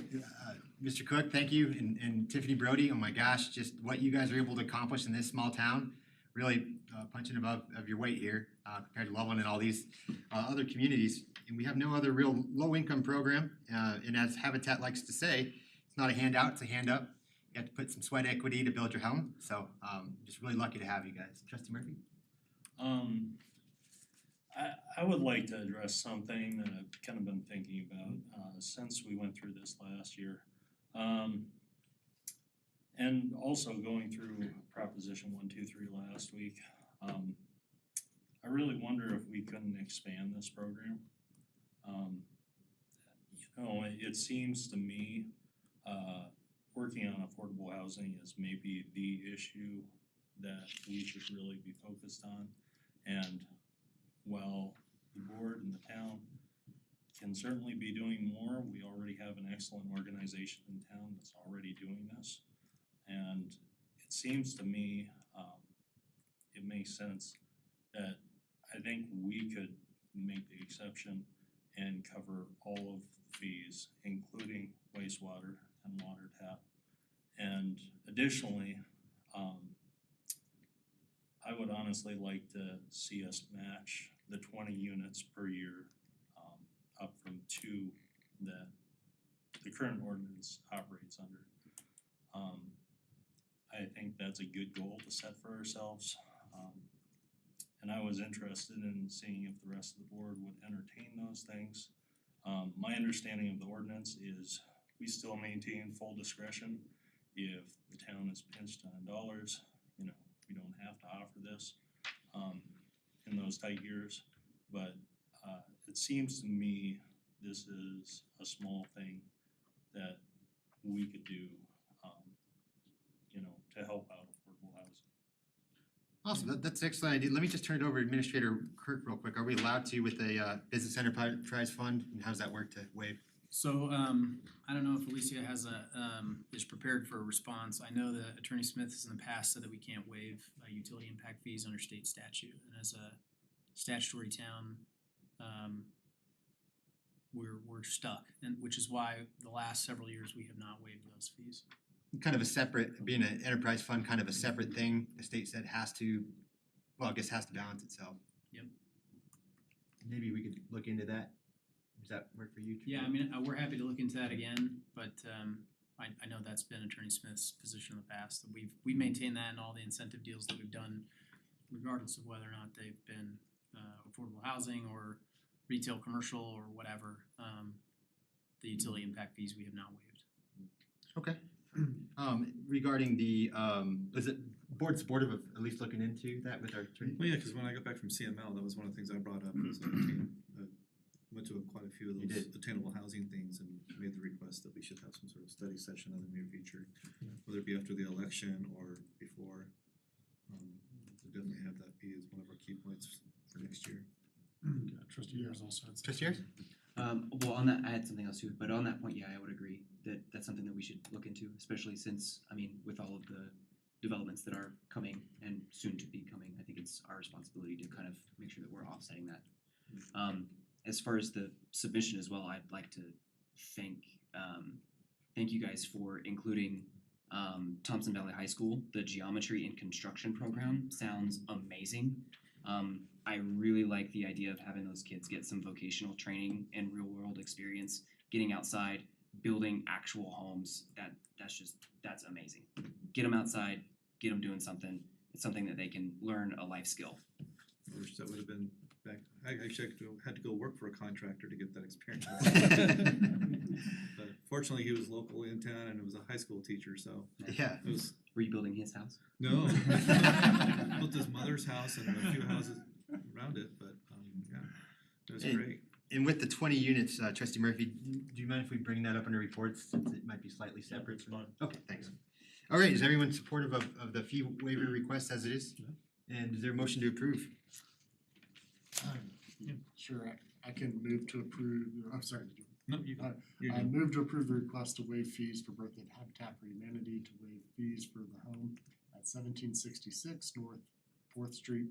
Mr. Cook, thank you, and Tiffany Brody, oh my gosh, just what you guys are able to accomplish in this small town, really punching above of your weight here compared to Loveland and all these other communities. And we have no other real low-income program, and as Habitat likes to say, it's not a handout, it's a hand up. You have to put some sweat equity to build your home, so just really lucky to have you guys. Trustee Murphy? I would like to address something that I've kind of been thinking about since we went through this last year. And also going through Proposition 123 last week. I really wonder if we couldn't expand this program. You know, it seems to me working on affordable housing is maybe the issue that we should really be focused on. And while the board and the town can certainly be doing more, we already have an excellent organization in town that's already doing this. And it seems to me it makes sense that I think we could make the exception and cover all of the fees, including wastewater and water tap. And additionally, I would honestly like to see us match the 20 units per year up from 2 that the current ordinance operates under. I think that's a good goal to set for ourselves. And I was interested in seeing if the rest of the board would entertain those things. My understanding of the ordinance is we still maintain full discretion. If the town is pinched on dollars, you know, we don't have to offer this in those tight years. But it seems to me this is a small thing that we could do, you know, to help out affordable housing. Awesome, that's an excellent idea. Let me just turn it over to Administrator Kirk real quick. Are we allowed to with a business enterprise fund, and how does that work to waive? So I don't know if Alicia has is prepared for a response. I know that Attorney Smith has in the past said that we can't waive utility impact fees under state statute. And as a statutory town, we're stuck, and which is why the last several years we have not waived those fees. Kind of a separate, being an enterprise fund, kind of a separate thing. The state said has to, well, I guess has to balance itself. Yep. Maybe we could look into that. Does that work for you? Yeah, I mean, we're happy to look into that again, but I know that's been Attorney Smith's position in the past. That we've maintained that in all the incentive deals that we've done, regardless of whether or not they've been affordable housing or retail, commercial, or whatever. The utility impact fees we have not waived. Okay. Regarding the, is it board supportive of at least looking into that with our attorney? Well, yeah, because when I got back from CML, that was one of the things I brought up. Was went to quite a few of those attainable housing things and made the request that we should have some sort of study session in the near future, whether it be after the election or before. To definitely have that be as one of our key points for next year. Trustee Ayers also had. Trustee Ayers? Well, on that, I had something else too, but on that point, yeah, I would agree that that's something that we should look into, especially since, I mean, with all of the developments that are coming and soon to be coming, I think it's our responsibility to kind of make sure that we're offsetting that. As far as the submission as well, I'd like to thank you guys for including Thompson Valley High School. The geometry and construction program sounds amazing. I really like the idea of having those kids get some vocational training and real world experience, getting outside, building actual homes. That's amazing. Get them outside, get them doing something. It's something that they can learn a life skill. I wish that would have been back, I actually had to go work for a contractor to get that experience. But fortunately, he was local in town and it was a high school teacher, so. Yeah. It was. Rebuilding his house? No. Built his mother's house and a few houses around it, but yeah, it was great. And with the 20 units, Trustee Murphy, do you mind if we bring that up in the reports since it might be slightly separate? Okay, thanks. All right, is everyone supportive of the fee waiver request as it is? And is there a motion to approve? Sure, I can move to approve, I'm sorry. No, you can. I move to approve the request to waive fees for birth at Habitat for Humanity to waive fees for the home at 1766 North 4th Street,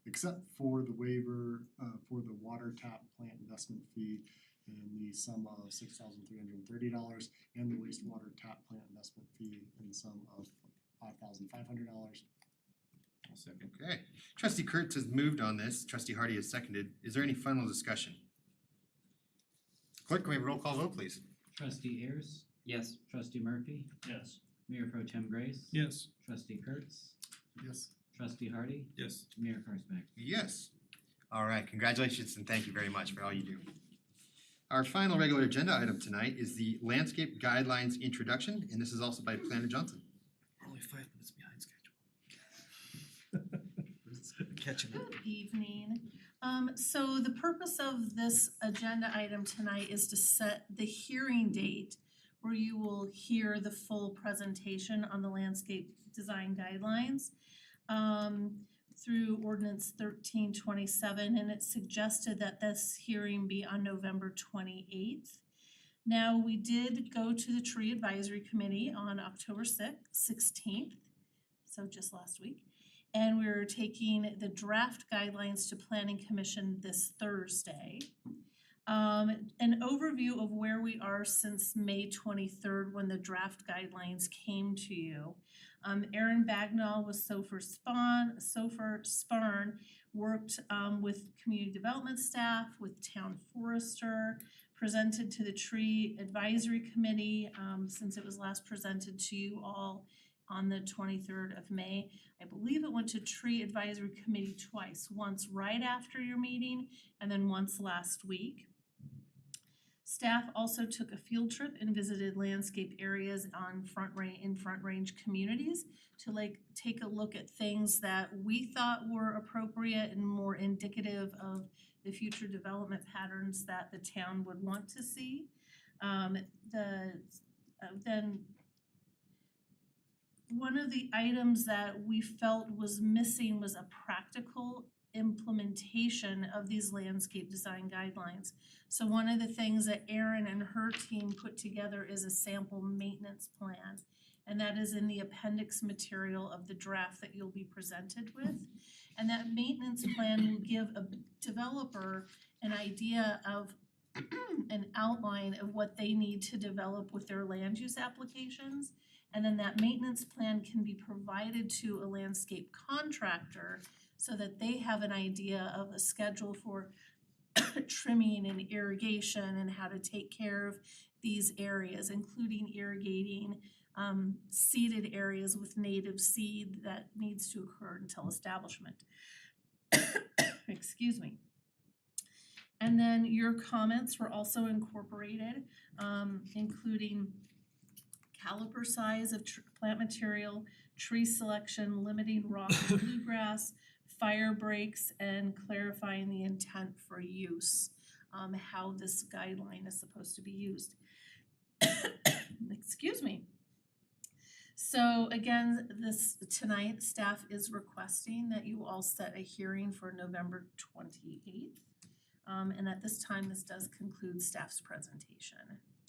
except for the waiver for the water tap plant investment fee in the sum of $6,330 and the wastewater tap plant investment fee in the sum of $5,500. I'll second. Okay, Trustee Kurtz has moved on this, Trustee Hardy has seconded. Is there any final discussion? Clerk, can we have a roll call vote, please? Trustee Ayers? Yes. Trustee Murphy? Yes. Mayor Pro Tem Grace? Yes. Trustee Kurtz? Yes. Trustee Hardy? Yes. Mayor Karsbeck? Yes. All right, congratulations and thank you very much for all you do. Our final regular agenda item tonight is the landscape guidelines introduction, and this is also by Planner Johnson. We're only 5 minutes behind schedule. Catching up. Good evening. So the purpose of this agenda item tonight is to set the hearing date where you will hear the full presentation on the landscape design guidelines through ordinance 1327, and it's suggested that this hearing be on November 28th. Now, we did go to the Tree Advisory Committee on October 16th, so just last week. And we're taking the draft guidelines to Planning Commission this Thursday. An overview of where we are since May 23rd when the draft guidelines came to you. Erin Bagnall with Sofer Sparn worked with community development staff, with town forester, presented to the Tree Advisory Committee since it was last presented to you all on the 23rd of May. I believe it went to Tree Advisory Committee twice, once right after your meeting and then once last week. Staff also took a field trip and visited landscape areas on Front Range communities to take a look at things that we thought were appropriate and more indicative of the future development patterns that the town would want to see. Then one of the items that we felt was missing was a practical implementation of these landscape design guidelines. So one of the things that Erin and her team put together is a sample maintenance plan. And that is in the appendix material of the draft that you'll be presented with. And that maintenance plan will give a developer an idea of an outline of what they need to develop with their land use applications. And then that maintenance plan can be provided to a landscape contractor so that they have an idea of a schedule for trimming and irrigation and how to take care of these areas, including irrigating seeded areas with native seed that needs to occur until establishment. Excuse me. And then your comments were also incorporated, including caliper size of plant material, tree selection, limiting rock and bluegrass, fire breaks, and clarifying the intent for use, how this guideline is supposed to be used. Excuse me. So again, tonight, staff is requesting that you all set a hearing for November 28th. And at this time, this does conclude staff's presentation.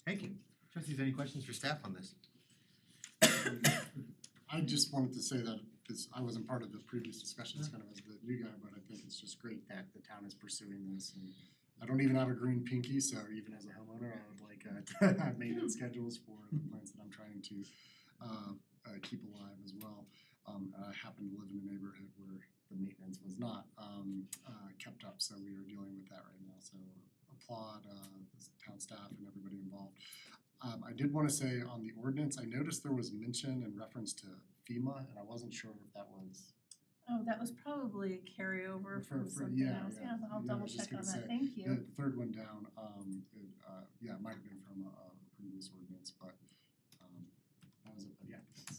Thank you. Trustees, any questions for staff on this? I just wanted to say that, because I wasn't part of the previous discussions, kind of as the new guy, but I think it's just great that the town is pursuing this. And I don't even have a green pinky, so even as a homeowner, I would like to have maintenance schedules for the plants that I'm trying to keep alive as well. I happen to live in a neighborhood where the maintenance was not kept up, so we are dealing with that right now. So applaud the town staff and everybody involved. I did want to say on the ordinance, I noticed there was mention in reference to FEMA, and I wasn't sure if that was. Oh, that was probably a carryover from something else. Yeah, I'll I double was just check on gonna that. say, Thank you. The third one down, it might have been from a previous ordinance, but that was it, but yeah.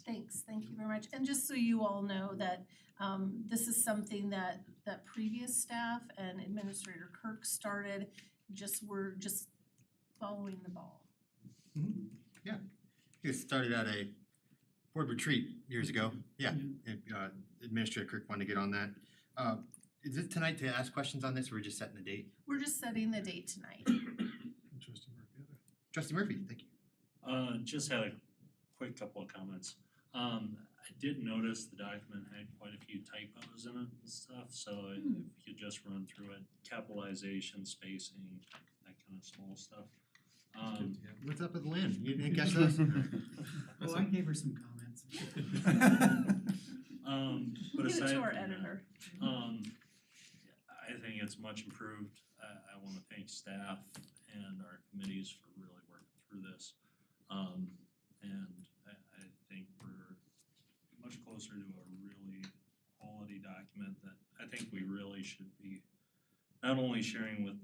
Thanks, thank you very much. And just so you all know that this is something that previous staff and Administrator Kirk started, we're just following the ball. Yeah. It started at a board retreat years ago. Yeah. And, Administrator Kirk wanted to get on that. Is it tonight to ask questions on this, or we're just setting the date? We're just setting the date tonight. Trustee Murphy, thank you. Just had a quick couple of comments. I did notice the document had quite a few typos in it and stuff, so if you could just run through it, capitalization, spacing, that kind of small stuff. What's up with Lynn? You didn't catch those? Well, I gave her some comments. But Give it aside to our from that, editor. I think it's much improved. I wanna thank staff and our committees for really working through this. And I think we're much closer to a really quality document that I think we really should be not only sharing with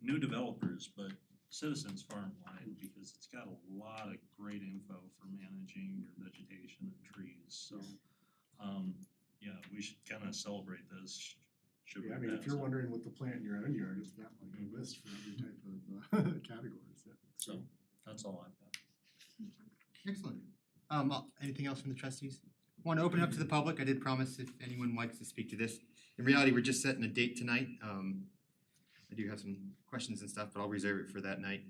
new developers, but citizens farm-wide, because it's got a lot of great info for managing your vegetation and trees, so yeah, we should kinda celebrate this. Should we Yeah, I mean, if pass you're it. wondering what to plant in your own yard, it's got like a list for every type of categories, yeah. So, that's all I've got. Excellent. Anything else from the trustees? Want to open it up to the public. I did promise if anyone likes to speak to this. In reality, we're just setting a date tonight. I do have some questions and stuff, but I'll reserve it for that night.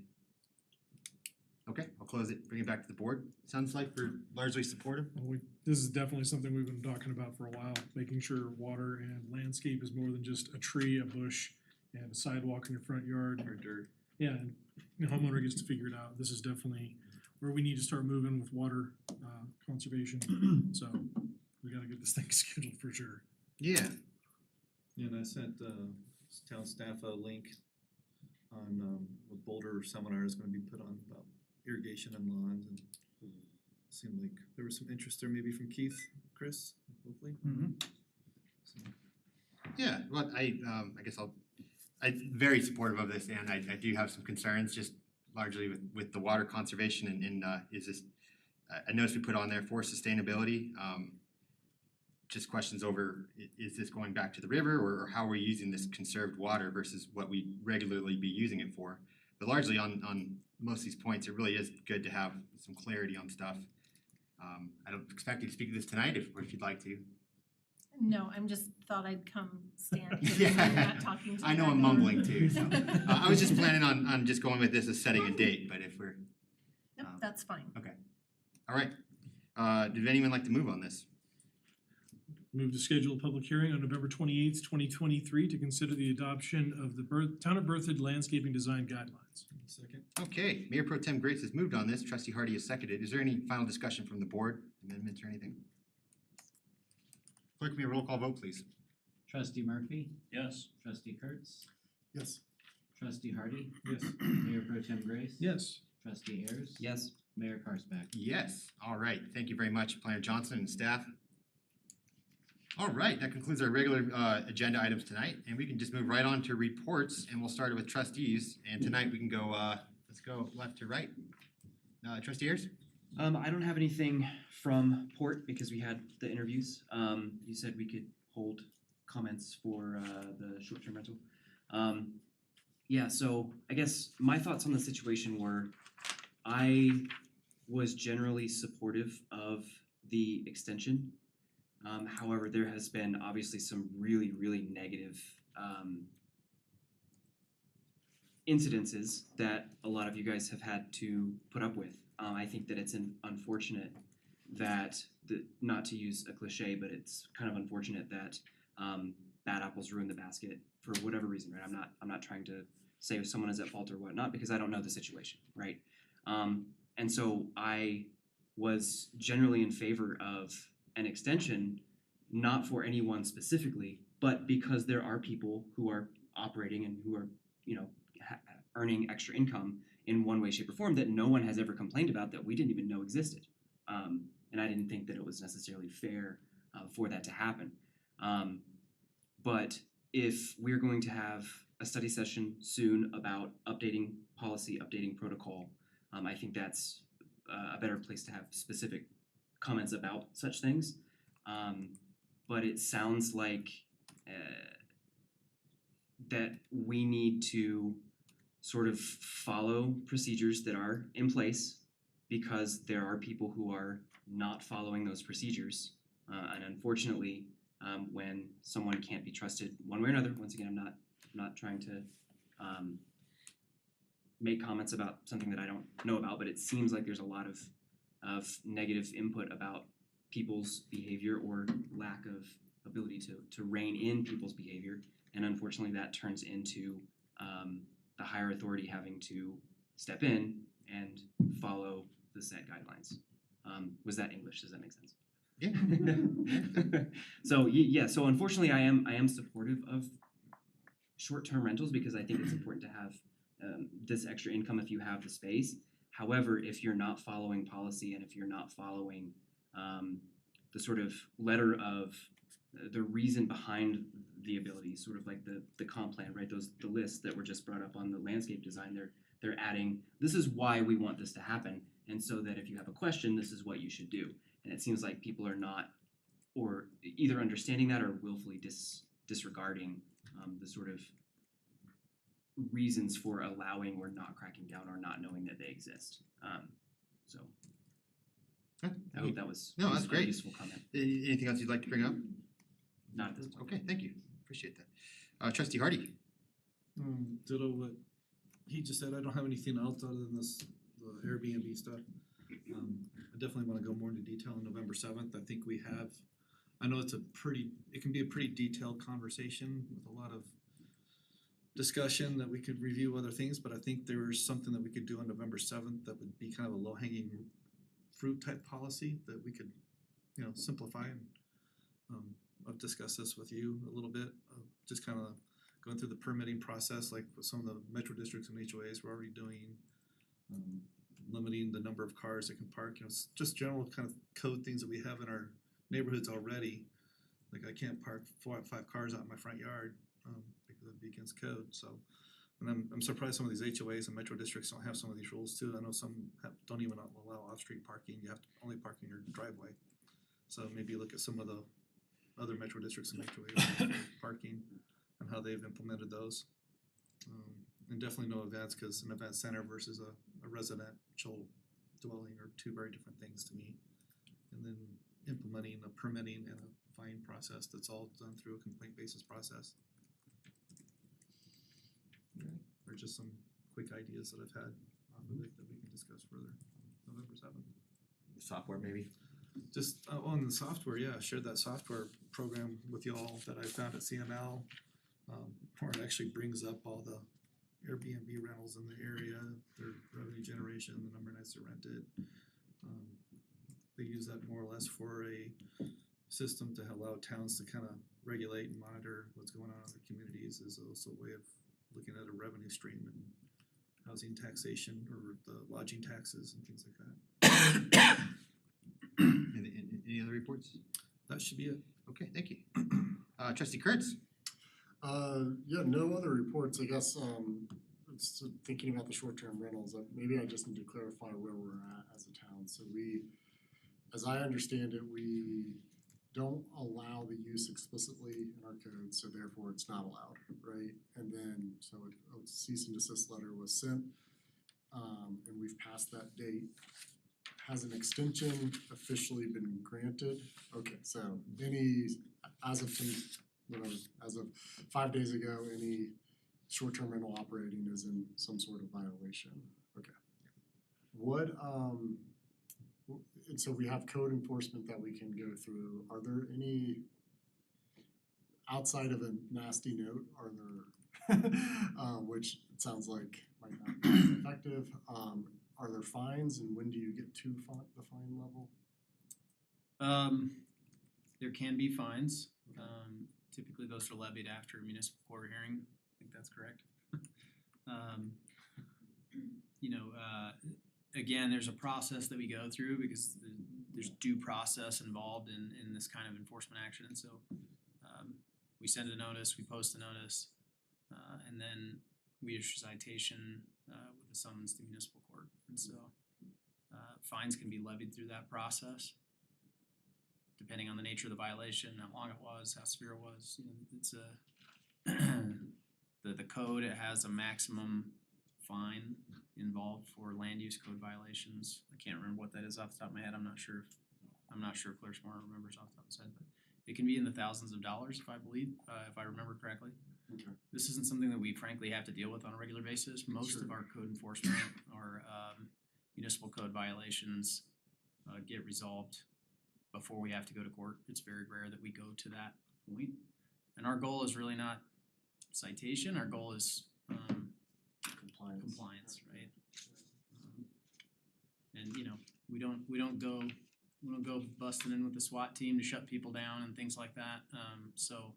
Okay, I'll close it, bring it back to the board. Sounds like we're largely supportive. Well, this is definitely something we've been talking about for a while, making sure water and landscape is more than just a tree, a bush, and a sidewalk in your front yard. Or dirt. Yeah, and the homeowner gets to figure it out. This is definitely where we need to start moving with water conservation. So we gotta get this thing scheduled for sure. Yeah. Yeah, and I sent town staff a link on a Boulder seminar is gonna be put on about irrigation and lawns, and seemed like there was some interest there maybe from Keith, Chris, hopefully. So, Yeah, well, I guess I'm very supportive of this, and I do have some concerns, just largely with the water conservation and is this, I noticed we put on there for sustainability, just questions over, is this going back to the river, or how are we using this conserved water versus what we regularly be using it for? But largely on most of these points, it really is good to have some clarity on stuff. I don't expect you to speak to this tonight if you'd like to. No, I'm just thought I'd come stand here so you're not talking to me. I know I'm mumbling too, so. I was just planning on just going with this as setting a date, but if we're, Yep, that's fine. okay. All right. Did anyone like to move on this? Move to schedule a public hearing on November 28th, 2023 to consider the adoption of the Town of Berthoud Landscaping Design Guidelines. Second. Okay, Mayor Pro Tem Grace has moved on this. Trustee Hardy has seconded. Is there any final discussion from the board, amendments or anything? Clerk, give me a roll call vote, please. Trustee Murphy? Yes. Trustee Kurtz? Yes. Trustee Hardy? Yes. Mayor Pro Tem Grace? Yes. Trustee Ayers? Yes. Mayor Karsbeck? Yes, all right. Thank you very much, Planner Johnson and staff. All right, that concludes our regular agenda items tonight, and we can just move right on to reports, and we'll start it with trustees. And tonight we can go, let's go left to right. Trustee Ayers? I don't have anything from Port because we had the interviews. You said we could hold comments for the short-term rental. Yeah, so I guess my thoughts on the situation were I was generally supportive of the extension. However, there has been obviously some really, really negative incidences that a lot of you guys have had to put up with. I think that it's unfortunate that not to use a cliche, but it's kind of unfortunate that bad apples ruin the basket for whatever reason, right? I'm not trying to say if someone is at fault or whatnot because I don't know the situation, right? And so I was generally in favor of an extension, not for anyone specifically, but because there are people who are operating and who are, earning extra income in one way, shape, or form that no one has ever complained about that we didn't even know existed. And I didn't think that it was necessarily fair for that to happen. But if we're going to have a study session soon about updating policy, updating protocol, I think that's a better place to have specific comments about such things. But it sounds like that we need to sort of follow procedures that are in place because there are people who are not following those procedures. And unfortunately, when someone can't be trusted one way or another, once again, I'm not trying to make comments about something that I don't know about, but it seems like there's a lot of negative input about people's behavior or lack of ability to rein in people's behavior. And unfortunately, that turns into the higher authority having to step in and follow the set guidelines. Was that English? Does that make sense? Yeah. So unfortunately, I am supportive of short-term rentals because I think it's important to have this extra income if you have the space. However, if you're not following policy and if you're not following the sort of letter of the reason behind the ability, sort of like the comp plan, right? The lists that were just brought up on the landscape design, they're adding, this is why we want this to happen, and so that if you have a question, this is what you should do. And it seems like people are not, or either understanding that or willfully disregarding the sort of reasons for allowing or not cracking down or not knowing that they exist. So I hope that was No, that's a great. useful comment. Anything else you'd like to bring up? Not at this point. Okay, thank you. Appreciate that. Trustee Hardy. Ditto what he just said. I don't have anything else other than the Airbnb stuff. I definitely wanna go more into detail on November 7th. I think I know it can be a pretty detailed conversation with a lot of discussion that we could review other things, but I think there's something that we could do on November 7th that would be kind of a low-hanging fruit type policy that we could, simplify and I've discussed this with you a little bit, just kind of going through the permitting process, like what some of the metro districts and HOAs were already doing, limiting the number of cars that can park, just general kind of code things that we have in our neighborhoods already. Like I can't park 4 or 5 cars out in my front yard because it'd be against code. So, and I'm surprised some of these HOAs and metro districts don't have some of these rules too. I know some don't even allow off-street parking. You have to only park in your driveway. So maybe look at some of the other metro districts and HOAs parking and how they've implemented those. And definitely no events, because an event center versus a residential dwelling are two very different things to me. And then implementing a permitting and a fine process that's all done through a complaint basis process. Or just some quick ideas that I've had off of it that we can discuss further November 7th. Software maybe? Just on the software, yeah, I shared that software program with y'all that I found at CML, where it actually brings up all the Airbnb rentals in the area, their revenue generation, the number of nights they're rented. They use that more or less for a system to allow towns to kind of regulate and monitor what's going on in their communities. Is also a way of looking at a revenue stream and housing taxation or the lodging taxes and things like that. Any other reports? That should be it. Okay, thank you. Trustee Kurtz. Yeah, no other reports, I guess, it's thinking about the short-term rentals, maybe I just need to clarify where we're at as a town. So we, as I understand it, we don't allow the use explicitly in our code, so therefore it's not allowed, right? And then, so a cease and desist letter was sent, and we've passed that date. Has an extension officially been granted? Okay, so as of 5 days ago, any short-term rental operating is in some sort of violation. Okay. What, and so we have code enforcement that we can go through. Are there any, outside of a nasty note, are there, which it sounds like might not be as effective, are there fines, and when do you get to the fine level? There can be fines. Typically those are levied after a municipal court hearing. I think that's correct. Again, there's a process that we go through because there's due process involved in this kind of enforcement action. And so we send a notice, we post a notice, and then we issue citation with a summons to municipal court. And so fines can be levied through that process, depending on the nature of the violation, how long it was, how severe it was. It's the code, it has a maximum fine involved for land use code violations. I can't remember what that is off the top of my head. I'm not sure if Claire Smart remembers off the top of his head, but it can be in the thousands of dollars if I remember correctly. Okay. This isn't something that we frankly have to deal with on a regular basis. Most of our code enforcement or municipal code violations get resolved before we have to go to court. It's very rare that we go to that point. And our goal is really not citation, our goal is compliance, right? And we don't go busting in with the SWAT team to shut people down and things like that. So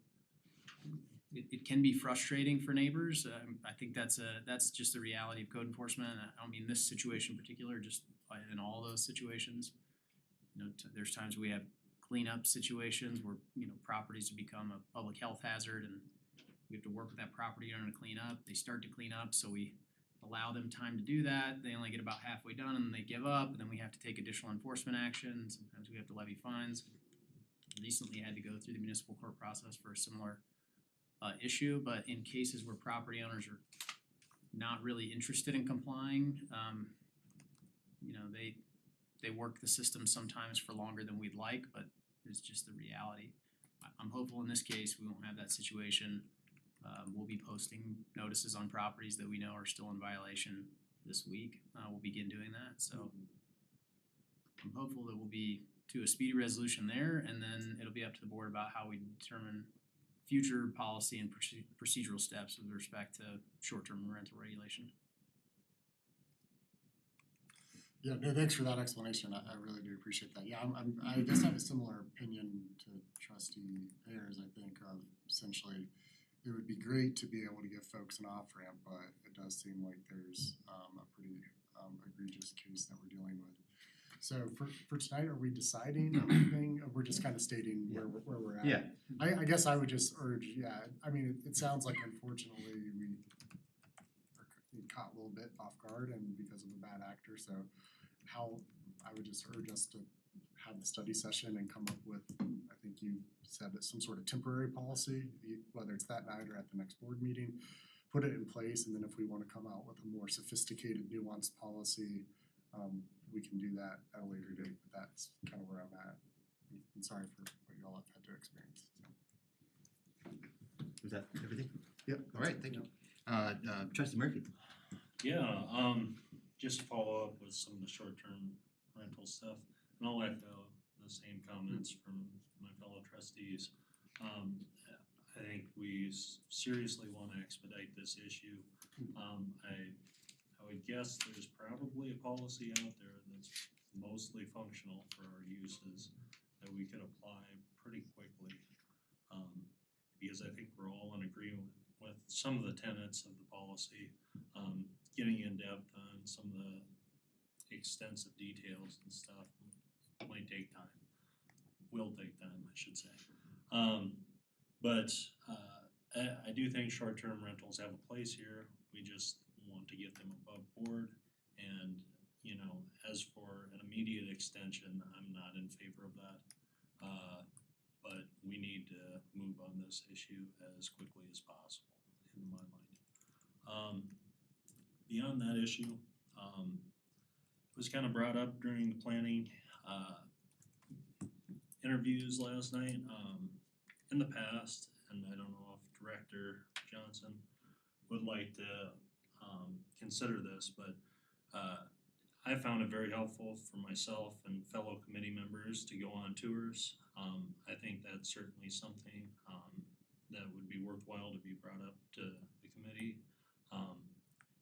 it can be frustrating for neighbors. I think that's just the reality of code enforcement. I don't mean this situation in particular, just in all those situations. There's times we have cleanup situations where properties have become a public health hazard and we have to work with that property owner to clean up. They start to clean up, so we allow them time to do that. They only get about halfway done and then they give up, and then we have to take additional enforcement action. Sometimes we have to levy fines. Recently had to go through the municipal court process for a similar issue, but in cases where property owners are not really interested in complying, they work the system sometimes for longer than we'd like, but it's just the reality. I'm hopeful in this case we won't have that situation. We'll be posting notices on properties that we know are still in violation this week. We'll begin doing that, so I'm hopeful that we'll be to a speedy resolution there, and then it'll be up to the board about how we determine future policy and procedural steps with respect to short-term rental regulation. Yeah, no, thanks for that explanation. I really do appreciate that. Yeah, I guess I have a similar opinion to Trustee Ayers. I think of essentially it would be great to be able to give folks an off-ramp, but it does seem like there's a pretty egregious case that we're dealing with. So for tonight, are we deciding anything? Or we're just kind of stating where we're at? Yeah. I guess I would just urge, I mean, it sounds like unfortunately we are caught a little bit off guard and because of a bad actor, so I would just urge us to have the study session and come up with, I think you said that some sort of temporary policy, whether it's that night or at the next board meeting, put it in place, and then if we wanna come out with a more sophisticated, nuanced policy, we can do that at a later date, but that's kind of where I'm at. I'm sorry for what you all have had to experience. Was that everything? Yep. All right, thank you. Trustee Murphy. Yeah, just to follow up with some of the short-term rental stuff, and I'll echo the same comments from my fellow trustees. I think we seriously want to expedite this issue. I would guess there's probably a policy out there that's mostly functional for our uses that we could apply pretty quickly. Because I think we're all in agreement with some of the tenets of the policy. Getting in depth on some of the extensive details and stuff might take time. Will take time, I should say. But I do think short-term rentals have a place here. We just want to get them above board. And, as for an immediate extension, I'm not in favor of that. But we need to move on this issue as quickly as possible, in my mind. Beyond that issue, it was kind of brought up during the planning interviews last night. In the past, and I don't know if Director Johnson would like to consider this, but I found it very helpful for myself and fellow committee members to go on tours. I think that's certainly something that would be worthwhile to be brought up to the committee.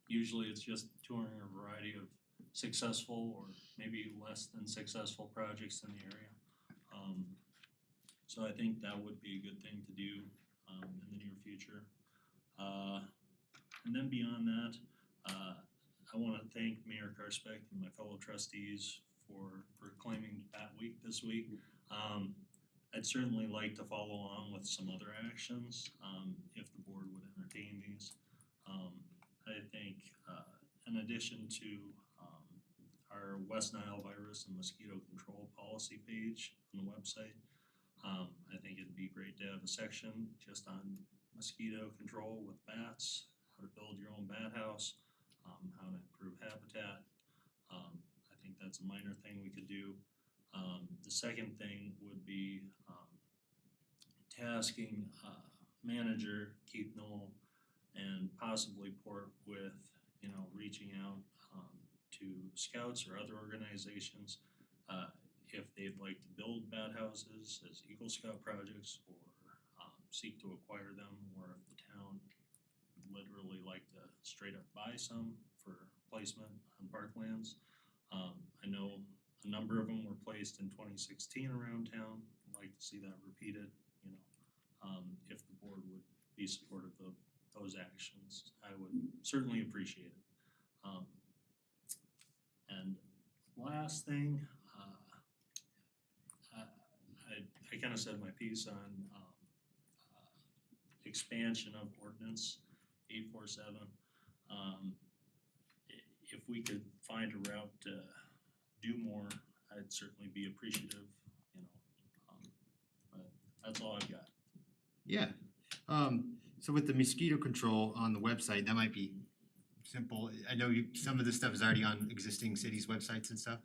Usually it's just touring a variety of successful or maybe less than successful projects in the area. So I think that would be a good thing to do in the near future. And then beyond that, I wanna thank Mayor Karspeck and my fellow trustees for proclaiming Bat Week this week. I'd certainly like to follow on with some other actions, if the board would entertain these. I think, in addition to, our West Nile virus and mosquito control policy page on the website, I think it'd be great to have a section just on mosquito control with bats, how to build your own bat house, how to improve habitat. I think that's a minor thing we could do. The second thing would be tasking manager Keith Knoll and possibly Port with, reaching out to scouts or other organizations if they'd like to build bat houses as Eagle Scout projects or seek to acquire them, or if the town would literally like to straight up buy some for placement on parklands. I know a number of them were placed in 2016 around town. I'd like to see that repeated, if the board would be supportive of those actions, I would certainly appreciate it. And last thing, I kind of said my piece on expansion of ordinance 847. If we could find a route to do more, I'd certainly be appreciative, but that's all I've got. Yeah, so with the mosquito control on the website, that might be simple. I know some of this stuff is already on existing cities' websites and stuff.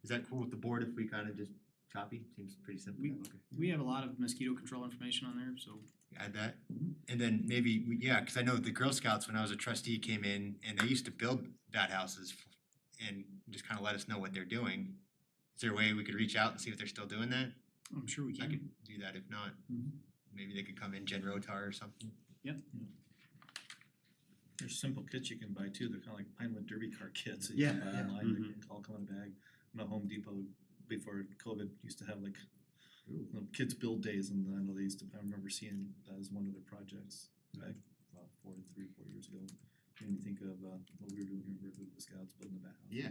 Is that cool with the board if we kind of just copy? Seems pretty simple. Okay. We have a lot of mosquito control information on there, so. Add that, and then maybe, cause I know the Girl Scouts, when I was a trustee, came in and they used to build bat houses and just kind of let us know what they're doing. Is there a way we could reach out and see if they're still doing that? I'm sure we can. I could do that, if not, maybe they could come in Gen Rotar or something. Yep. There's simple kits you can buy too, they're kinda like Pinewood Derby car kits that you can buy online, they can all come in a bag. I know Home Depot, before COVID, used to have like kids build days, and I know they used to, I remember seeing that as one of their projects back about 4 years ago. Made me think of what we were doing here with the Scouts building the bat houses. Yeah,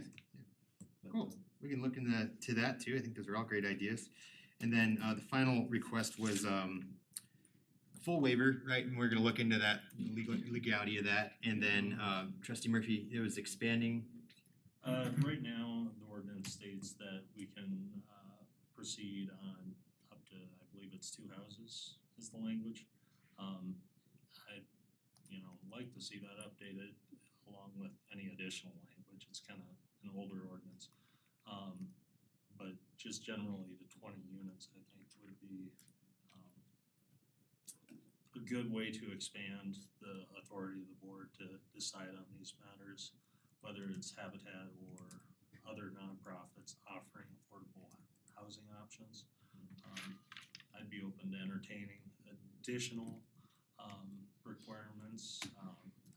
But, cool. We can look into that too. I think those are all great ideas. And then the final request was a full waiver, right? And we're gonna look into that legality of that. And then Trustee Murphy, it was expanding. Right now, the ordinance states that we can proceed on up to, I believe it's 2 houses is the language. I'd, like to see that updated along with any additional language. It's kind of an older ordinance. But just generally the 20 units, I think, would be a good way to expand the authority of the board to decide on these matters, whether it's Habitat or other nonprofits offering affordable housing options. I'd be open to entertaining additional requirements.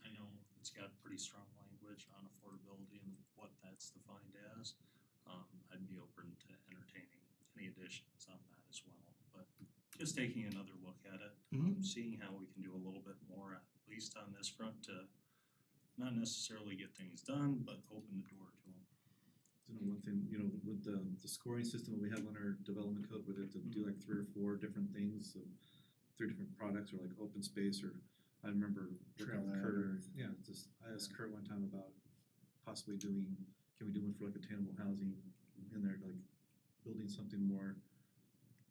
I know it's got pretty strong language on affordability and what that's defined as. I'd be open to entertaining any additions on that as well, but just taking another look at it, seeing how we can do a little bit more, at least on this front, to not necessarily get things done, but open the door to them. One thing, with the scoring system that we have on our development code, where they have to do like 3 or 4 different things, so 3 different products, or like open space, or I remember working with Kurt. Yeah, I asked Kurt one time about possibly can we do one for like attainable housing in there, like building something more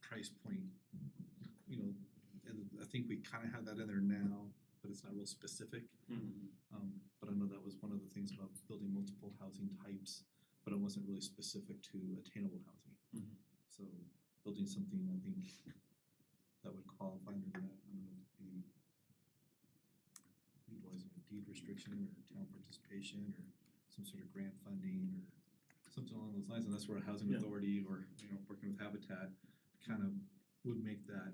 price point, and I think we kind of have that in there now, but it's not real specific. But I know that was one of the things about building multiple housing types, but it wasn't really specific to attainable housing. So building something, I think, that would qualify under that. I don't know if it'd be deed restriction or town participation or some sort of grant funding or something along those lines, and that's where a housing Yeah. authority or, working with Habitat kind of would make that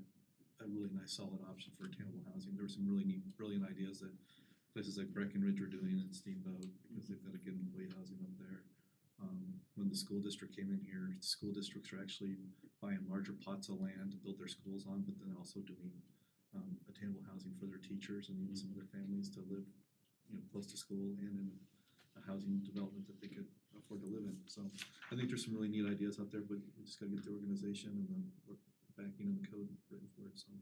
a really nice solid option for attainable housing. There were some really neat, brilliant ideas that places like Breckenridge are doing in Steamboat, because they've got to get employee housing up there. When the school district came in here, the school districts are actually buying larger plots of land to build their schools on, but then also doing attainable housing for their teachers and even some of their families to live, close to school and in a housing development that they could afford to live in. So I think there's some really neat ideas out there, but we just gotta get the organization and the backing and the code written for it, so.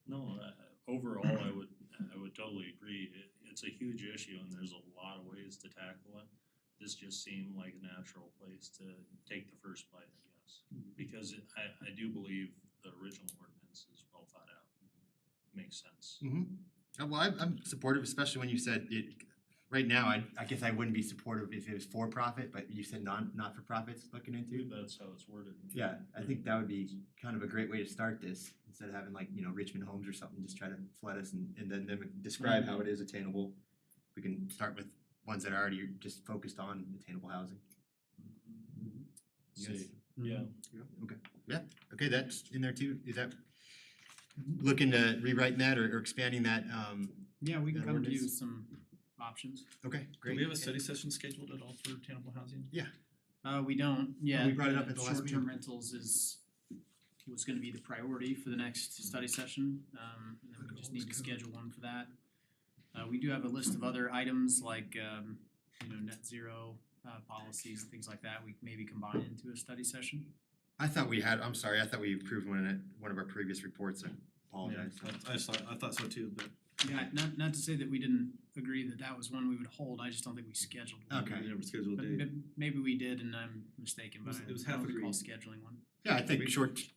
No, overall, I would totally agree. It's a huge issue and there's a lot of ways to tackle it. This just seemed like a natural place to take the first bite, I guess. Because I do believe the original ordinance is well thought out. Makes sense. Well, I'm supportive, especially when you said it, right now, I guess I wouldn't be supportive if it was for profit, but you said not for profits looking into. That's how it's worded. Yeah, I think that would be kind of a great way to start this, instead of having like, Richmond Homes or something, just try to flood us and then them describe how it is attainable. We can start with ones that are already just focused on attainable housing. You guys- See, yeah. Okay, yeah, okay, that's in there too, is that looking to rewriting that or expanding that, Yeah, we can that come to you ordinance? with some options. Okay, Do great. we have a study session scheduled at all for attainable housing? Yeah. We don't, yeah. we brought it up at the last Short-term meeting. rentals was gonna be the priority for the next study session, and then we just need to schedule one for that. We do have a list of other items like, net zero, policies and things like that, we maybe combine into a study session. I'm sorry, I thought we approved one of our previous reports, I apologize. I thought so too, but. Yeah, not to say that we didn't agree that that was one we would hold, I just don't think we scheduled one. Okay. We never scheduled a But date. maybe we did and I'm mistaken, but It was I half don't recall agreed. scheduling one. Yeah, I think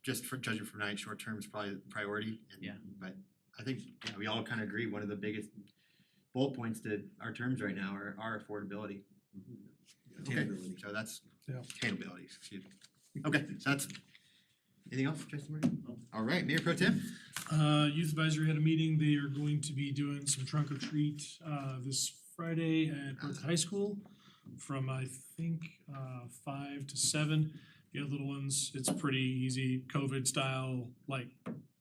just for judging from tonight, short term is probably the priority. Yeah. But I think, we all kind of agree, one of the biggest bullet points to our terms right now are affordability. Okay, Attainability. so that's Yeah. attainability, excuse me. Okay, so that's, anything else, Trustee Murray? All right, Mayor Pro Tem? Youth Advisory had a meeting, they are going to be doing some trunk or treat, this Friday at Berthoud High School from, I think, 5 to 7. If you have little ones, it's pretty easy, COVID style, like,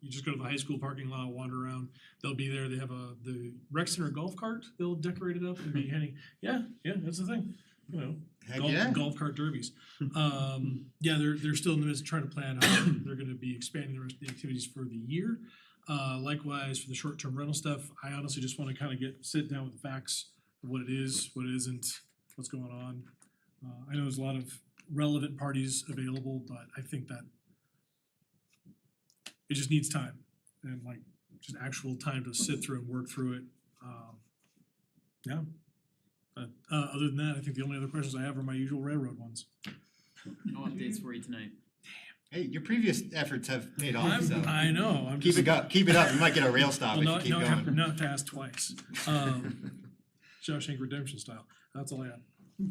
you just go to the high school parking lot, wander around, they'll be there, they have the rec center golf cart, they'll decorate it up and be handing, yeah, that's the thing, Heck yeah. golf cart derbies. Yeah, they're still in the midst of trying to plan how they're gonna be expanding the rest of the activities for the year. Likewise, for the short-term rental stuff, I honestly just wanna kind of sit down with the facts of what it is, what it isn't, what's going on. I know there's a lot of relevant parties available, but I think that it just needs time and like just actual time to sit through and work through it. Yeah. But other than that, I think the only other questions I have are my usual railroad ones. No updates for you tonight. Hey, your previous efforts have paid off, so. I know, I'm Keep just. it up, you might get a rail stop if you keep going. Not fast twice. Shawshank Redemption style, that's all I have.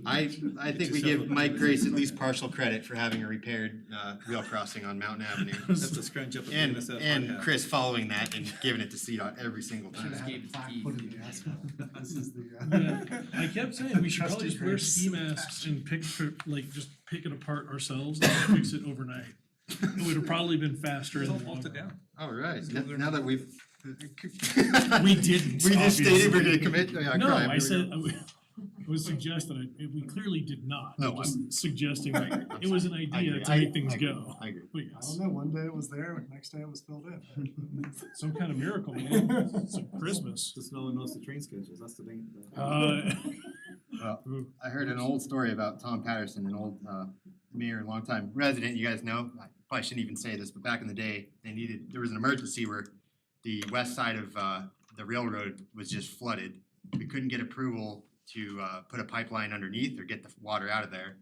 I think we give Mike Grace at least partial credit for having a repaired rail crossing on Mountain Avenue. That's a scrunch up. And Chris following that and giving it to CDOT every single time. Should've had a plaque put in the asphalt. This is the, Yeah, I kept saying we should probably Trustee just wear Grace. ski masks and just pick it apart ourselves and fix it overnight. It would have probably been faster in the long run. All right, now that we've. We didn't. We just stated we're obviously. gonna commit crime. No, Here I we said, go. I was suggesting it, we clearly did not. No, Just suggesting like, it was an I idea agree. to I make things agree. go. I agree. But I yes, don't know, one day it was there, next day it was filled in. some kind of miracle, man. It's like Christmas. Just no one knows the train schedules, that's the thing. Well, I heard an old story about Tom Patterson, an old mayor, longtime resident, you guys know. I probably shouldn't even say this, but back in the day, there was an emergency where the west side of the railroad was just flooded. We couldn't get approval to put a pipeline underneath or get the water out of there.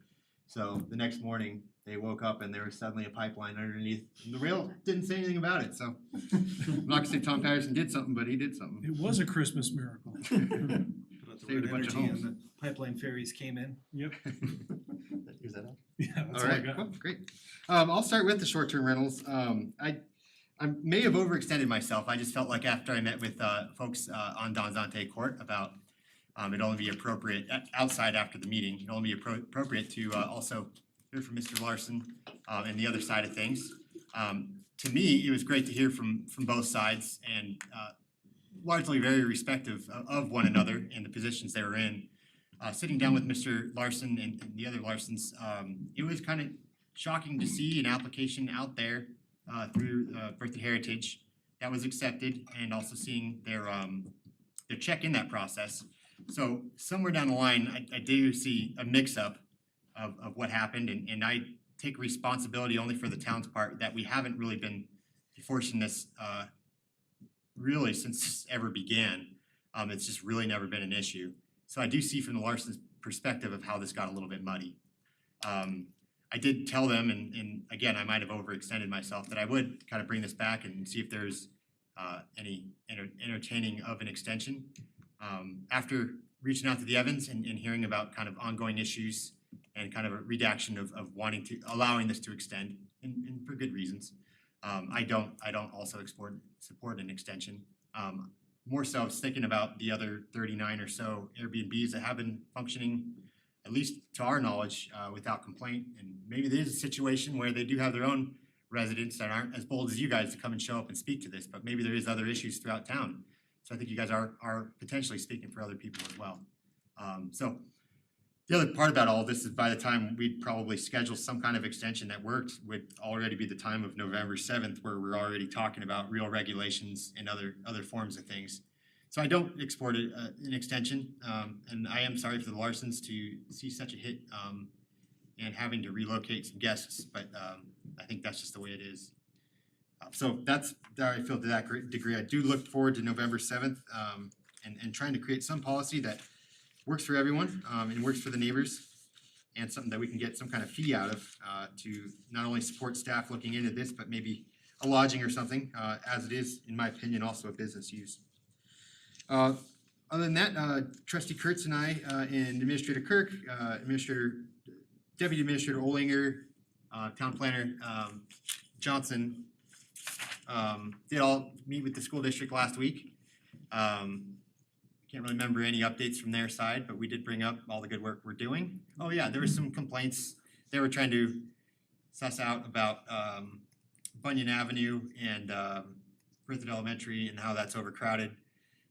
So the next morning, they woke up and there was suddenly a pipeline underneath. And the rail didn't say anything about it, so I'm not gonna say Tom Patterson did something, but he did something. It was a Christmas miracle. Saved a bunch of homes. Pipeline ferries came in. Yep. Is that all? Yeah, that's All all I right, got. cool, great. I'll start with the short-term rentals. I may have overextended myself. I just felt like after I met with folks on Don Zante Court about it'd only be appropriate, outside after the meeting, it'd only be appropriate to also hear from Mr. Larson and the other side of things. To me, it was great to hear from both sides and largely very respective of one another and the positions they were in. Sitting down with Mr. Larson and the other Larsons, it was kind of shocking to see an application out there through Birthday Heritage that was accepted, and also seeing their check in that process. So somewhere down the line, I do see a mix-up of what happened, and I take responsibility only for the town's part that we haven't really been enforcing this really since this ever began. It's just really never been an issue. So I do see from the Larson's perspective of how this got a little bit muddy. I did tell them, and again, I might have overextended myself, that I would kind of bring this back and see if there's any entertaining of an extension. After reaching out to the Evans and hearing about kind of ongoing issues and kind of a redaction of wanting to, allowing this to extend, and for good reasons, I don't also support an extension. More so, I was thinking about the other 39 or so Airbnbs that have been functioning, at least to our knowledge, without complaint. And maybe there is a situation where they do have their own residents that aren't as bold as you guys to come and show up and speak to this, but maybe there is other issues throughout town. So I think you guys are potentially speaking for other people as well. So the other part about all of this is by the time we'd probably schedule some kind of extension that worked would already be the time of November 7th, where we're already talking about real regulations and other forms of things. So I don't export an extension, and I am sorry for the Larsons to see such a hit and having to relocate some guests, but I think that's just the way it is. So that's how I feel to that degree. I do look forward to November 7th and trying to create some policy that works for everyone and works for the neighbors, and something that we can get some kind of fee out of to not only support staff looking into this, but maybe a lodging or something, as it is, in my opinion, also a business use. Other than that, Trustee Kurtz and I and Administrator Kirk, Deputy Administrator Olinger, Town Planner Johnson did all meet with the school district last week. Can't really remember any updates from their side, but we did bring up all the good work we're doing. Oh yeah, there were some complaints they were trying to suss out about Bunyan Avenue and Berthoud Elementary and how that's overcrowded.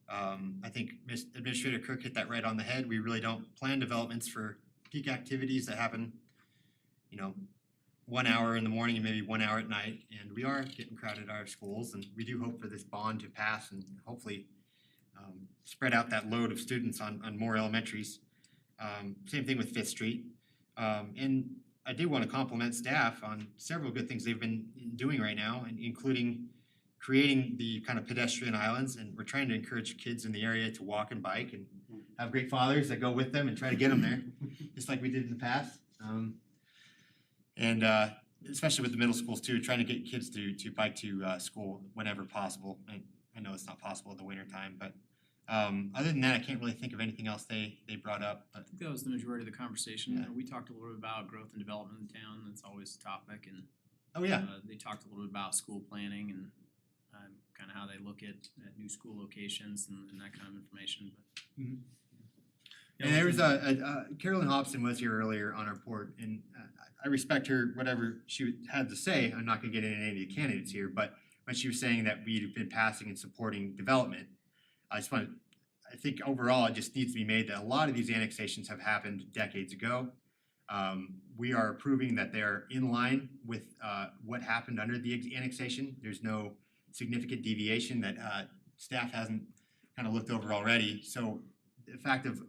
I think Administrator Kirk hit that right on the head. We really don't plan developments for peak activities that happen, 1 hour in the morning and maybe 1 hour at night. And we are getting crowded at our schools, and we do hope for this bond to pass and hopefully spread out that load of students on more elementaries. Same thing with Fifth Street. And I do want to compliment staff on several good things they've been doing right now, and including creating the kind of pedestrian islands, and we're trying to encourage kids in the area to walk and bike and have great fathers that go with them and try to get them there, just like we did in the past. And especially with the middle schools too, trying to get kids to bike to school whenever possible. I know it's not possible in the winter time, but other than that, I can't really think of anything else they brought up. But I think that was the majority of the conversation. Yeah. We talked a little bit about growth and development in town. That's always a topic, and oh yeah, they talked a little bit about school planning and kind of how they look at new school locations and that kind of information. But And there was Carolyn Hobson was here earlier on our board, and I respect her, whatever she had to say. I'm not gonna get into any of the candidates here, but when she was saying that we've been passing and supporting development, I think overall it just needs to be made that a lot of these annexations have happened decades ago. We are proving that they're in line with what happened under the annexation. There's no significant deviation that staff hasn't kind of looked over already. So the fact of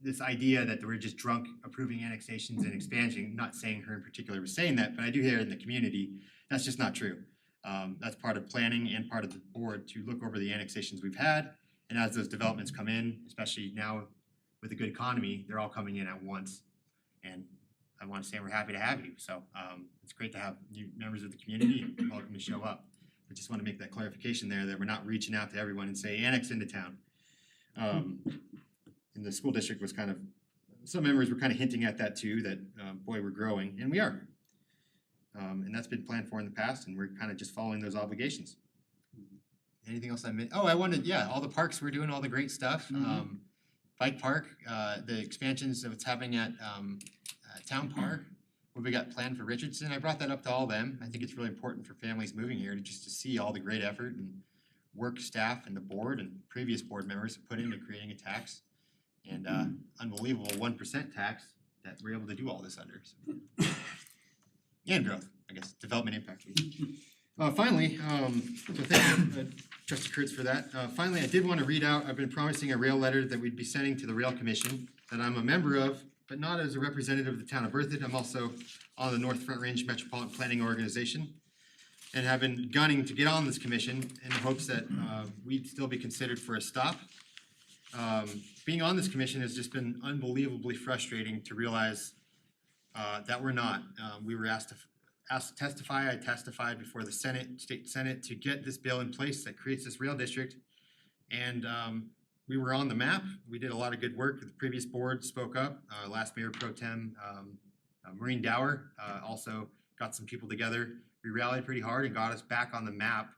this idea that we're just drunk approving annexations and expansion, not saying her in particular was saying that, but I do hear it in the community, that's just not true. That's part of planning and part of the board to look over the annexations we've had, and as those developments come in, especially now with a good economy, they're all coming in at once. And I want to say we're happy to have you, so it's great to have new members of the community and welcome to show up. But just want to make that clarification there that we're not reaching out to everyone and say annex into town. And the school district was kind of, some members were kind of hinting at that too, that boy, we're growing, and we are. And that's been planned for in the past, and we're kind of just following those obligations. Anything else I missed? Oh, I wanted, yeah, all the parks, we're doing all the great stuff. bike park, the expansions of what's happening at Town Park, what we got planned for Richardson. I brought that up to all of them. I think it's really important for families moving here to just to see all the great effort and work staff and the board and previous board members have put into creating a tax. And unbelievable 1% tax that we're able to do all this under. So. And growth, I guess, development impact fee. Finally, so thank you, Trustee Kurtz, for that. Finally, I did want to read out, I've been promising a rail letter that we'd be sending to the Rail Commission that I'm a member of, but not as a representative of the town of Berthoud. I'm also on the North Front Range Metropolitan Planning Organization and have been gunning to get on this commission in the hopes that we'd still be considered for a stop. Being on this commission has just been unbelievably frustrating to realize that we're not. We were asked to testify. I testified before the Senate, State Senate, to get this bill in place that creates this rail district. And we were on the map. We did a lot of good work. The previous board spoke up. Last Mayor Pro Tem, Maureen Dower, also got some people together. We rallied pretty hard and got us back on the map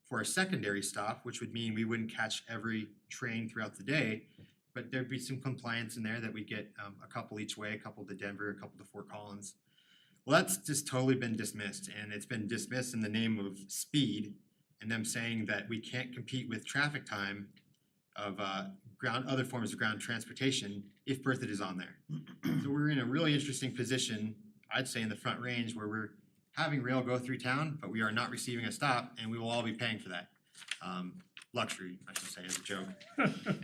for a secondary stop, which would mean we wouldn't catch every train throughout the day, but there'd be some compliance in there that we get a couple each way, a couple to Denver, a couple to Fort Collins. Well, that's just totally been dismissed, and it's been dismissed in the name of speed and them saying that we can't compete with traffic time of other forms of ground transportation if Berthoud is on there. So we're in a really interesting position, I'd say, in the Front Range where we're having rail go through town, but we are not receiving a stop, and we will all be paying for that. Luxury, I should say, as a joke.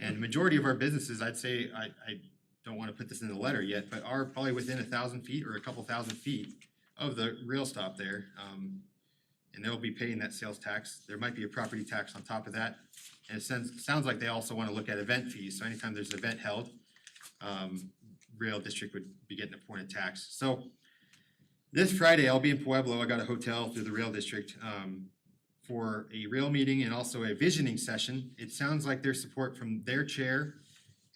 And the majority of our businesses, I'd say, I don't want to put this in the letter yet, but are probably within 1,000 feet or a couple thousand feet of the rail stop there. And they'll be paying that sales tax. There might be a property tax on top of that. And it sounds like they also want to look at event fees. So anytime there's an event held, rail district would be getting a point of tax. So this Friday, I'll be in Pueblo. I got a hotel through the rail district for a rail meeting and also a visioning session. It sounds like there's support from their chair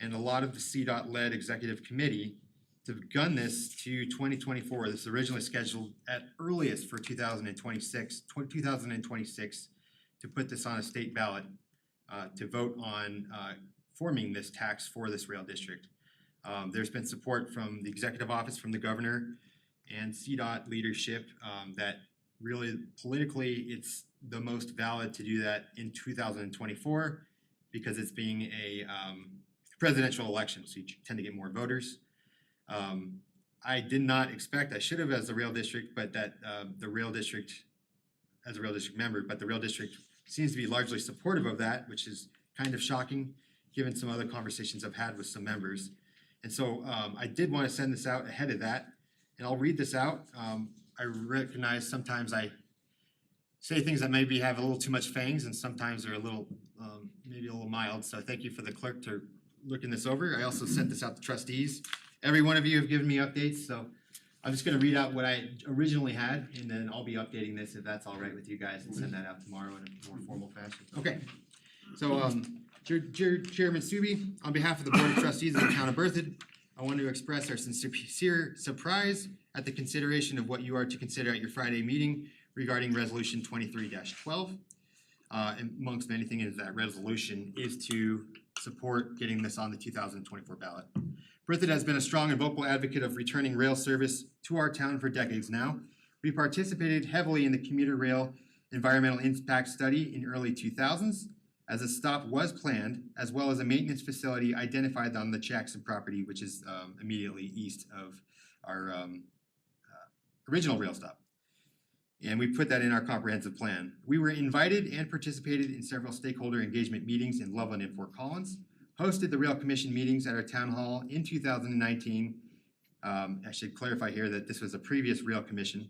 and a lot of the CDOT-led executive committee to gun this to 2024. This is originally scheduled at earliest for 2026 to put this on a state ballot to vote on forming this tax for this rail district. There's been support from the executive office, from the governor, and CDOT leadership that really politically it's the most valid to do that in 2024 because it's being a presidential election, so you tend to get more voters. I did not expect, I should have as a rail district, but that the rail district, as a rail district member, but the rail district seems to be largely supportive of that, which is kind of shocking given some other conversations I've had with some members. And so I did want to send this out ahead of that, and I'll read this out. I recognize sometimes I say things that maybe have a little too much fangs and sometimes are a little, maybe a little mild. So thank you for the clerk to looking this over. I also sent this out to trustees. Every one of you have given me updates, so I'm just gonna read out what I originally had, and then I'll be updating this if that's all right with you guys and send that out tomorrow in a more formal fashion. Okay, so Chairman Subi, on behalf of the Board of Trustees of the Town of Berthoud, I want to express our sincere surprise at the consideration of what you are to consider at your Friday meeting regarding Resolution 23-12. Amongst many things, that resolution is to support getting this on the 2024 ballot. Berthoud has been a strong and vocal advocate of returning rail service to our town for decades now. We participated heavily in the commuter rail environmental impact study in early 2000s as a stop was planned, as well as a maintenance facility identified on the Jackson property, which is immediately east of our original rail stop. And we put that in our comprehensive plan. We were invited and participated in several stakeholder engagement meetings in Loveland and Fort Collins, hosted the Rail Commission meetings at our town hall in 2019. I should clarify here that this was a previous Rail Commission,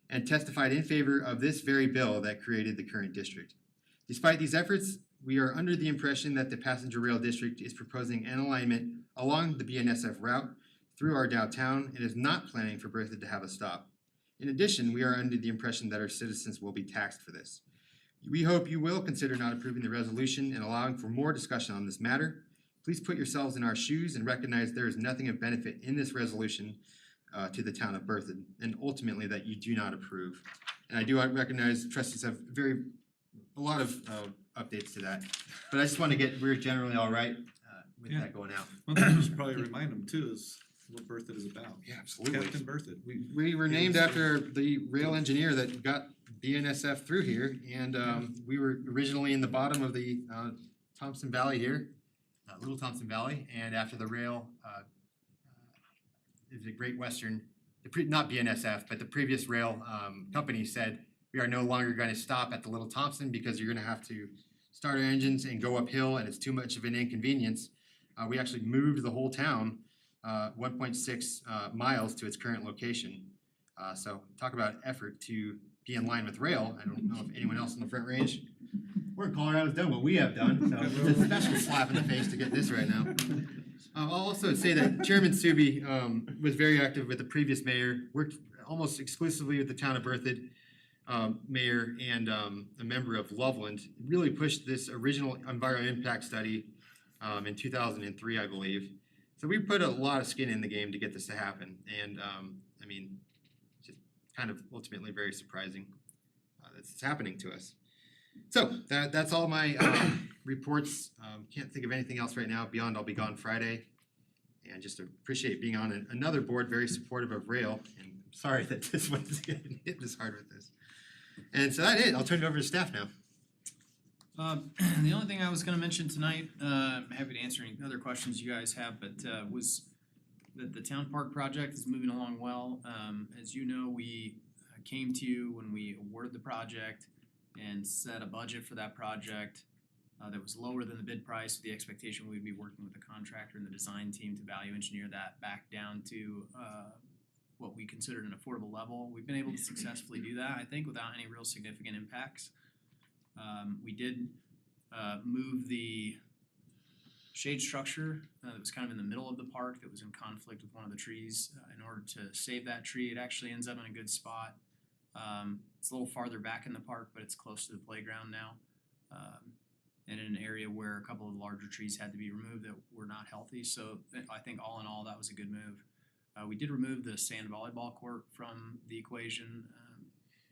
and testified in favor of this very bill that created the current district. Despite these efforts, we are under the impression that the Passenger Rail District is proposing an alignment along the BNSF route through our downtown and is not planning for Berthoud to have a stop. In addition, we are under the impression that our citizens will be taxed for this. We hope you will consider not approving the resolution and allowing for more discussion on this matter. Please put yourselves in our shoes and recognize there is nothing of benefit in this resolution to the town of Berthoud, and ultimately that you do not approve. And I do recognize trustees have a lot of updates to that, but I just want to get, we're generally all right with Yeah. that going out. One thing we should probably remind them too is what Berthoud is about. Yeah, absolutely. Captain Berthoud. We were named after the rail engineer that got BNSF through here, and we were originally in the bottom of the Thompson Valley here, Little Thompson Valley, and after the rail, is the Great Western, not BNSF, but the previous rail company said, we are no longer gonna stop at the Little Thompson because you're gonna have to start our engines and go uphill, and it's too much of an inconvenience. We actually moved the whole town 1.6 miles to its current location. So talk about effort to be in line with rail. I don't know if anyone else in the Front Range or in Colorado has done what we have done, so it's a special slap in the face to get this right now. I'll also say that Chairman Subi was very active with the previous mayor, worked almost exclusively with the town of Berthoud mayor and a member of Loveland, really pushed this original environmental impact study in 2003, I believe. So we put a lot of skin in the game to get this to happen, and I mean, just kind of ultimately very surprising that it's happening to us. So that's all my reports. Can't think of anything else right now beyond I'll be gone Friday, and just appreciate being on another board very supportive of rail. And I'm sorry that this one's getting hit this hard with this. And so that's it. I'll turn it over to staff now. The only thing I was gonna mention tonight, I'm happy to answer any other questions you guys have, but was that the town park project is moving along well. As you know, we came to you when we awarded the project and set a budget for that project that was lower than the bid price, with the expectation we'd be working with the contractor and the design team to value engineer that back down to what we considered an affordable level. We've been able to successfully do that, I think, without any real significant impacts. We did move the shade structure that was kind of in the middle of the park that was in conflict with one of the trees. In order to save that tree, it actually ends up in a good spot. It's a little farther back in the park, but it's close to the playground now. And in an area where a couple of larger trees had to be removed that were not healthy. So I think all in all, that was a good move. We did remove the sand volleyball court from the equation,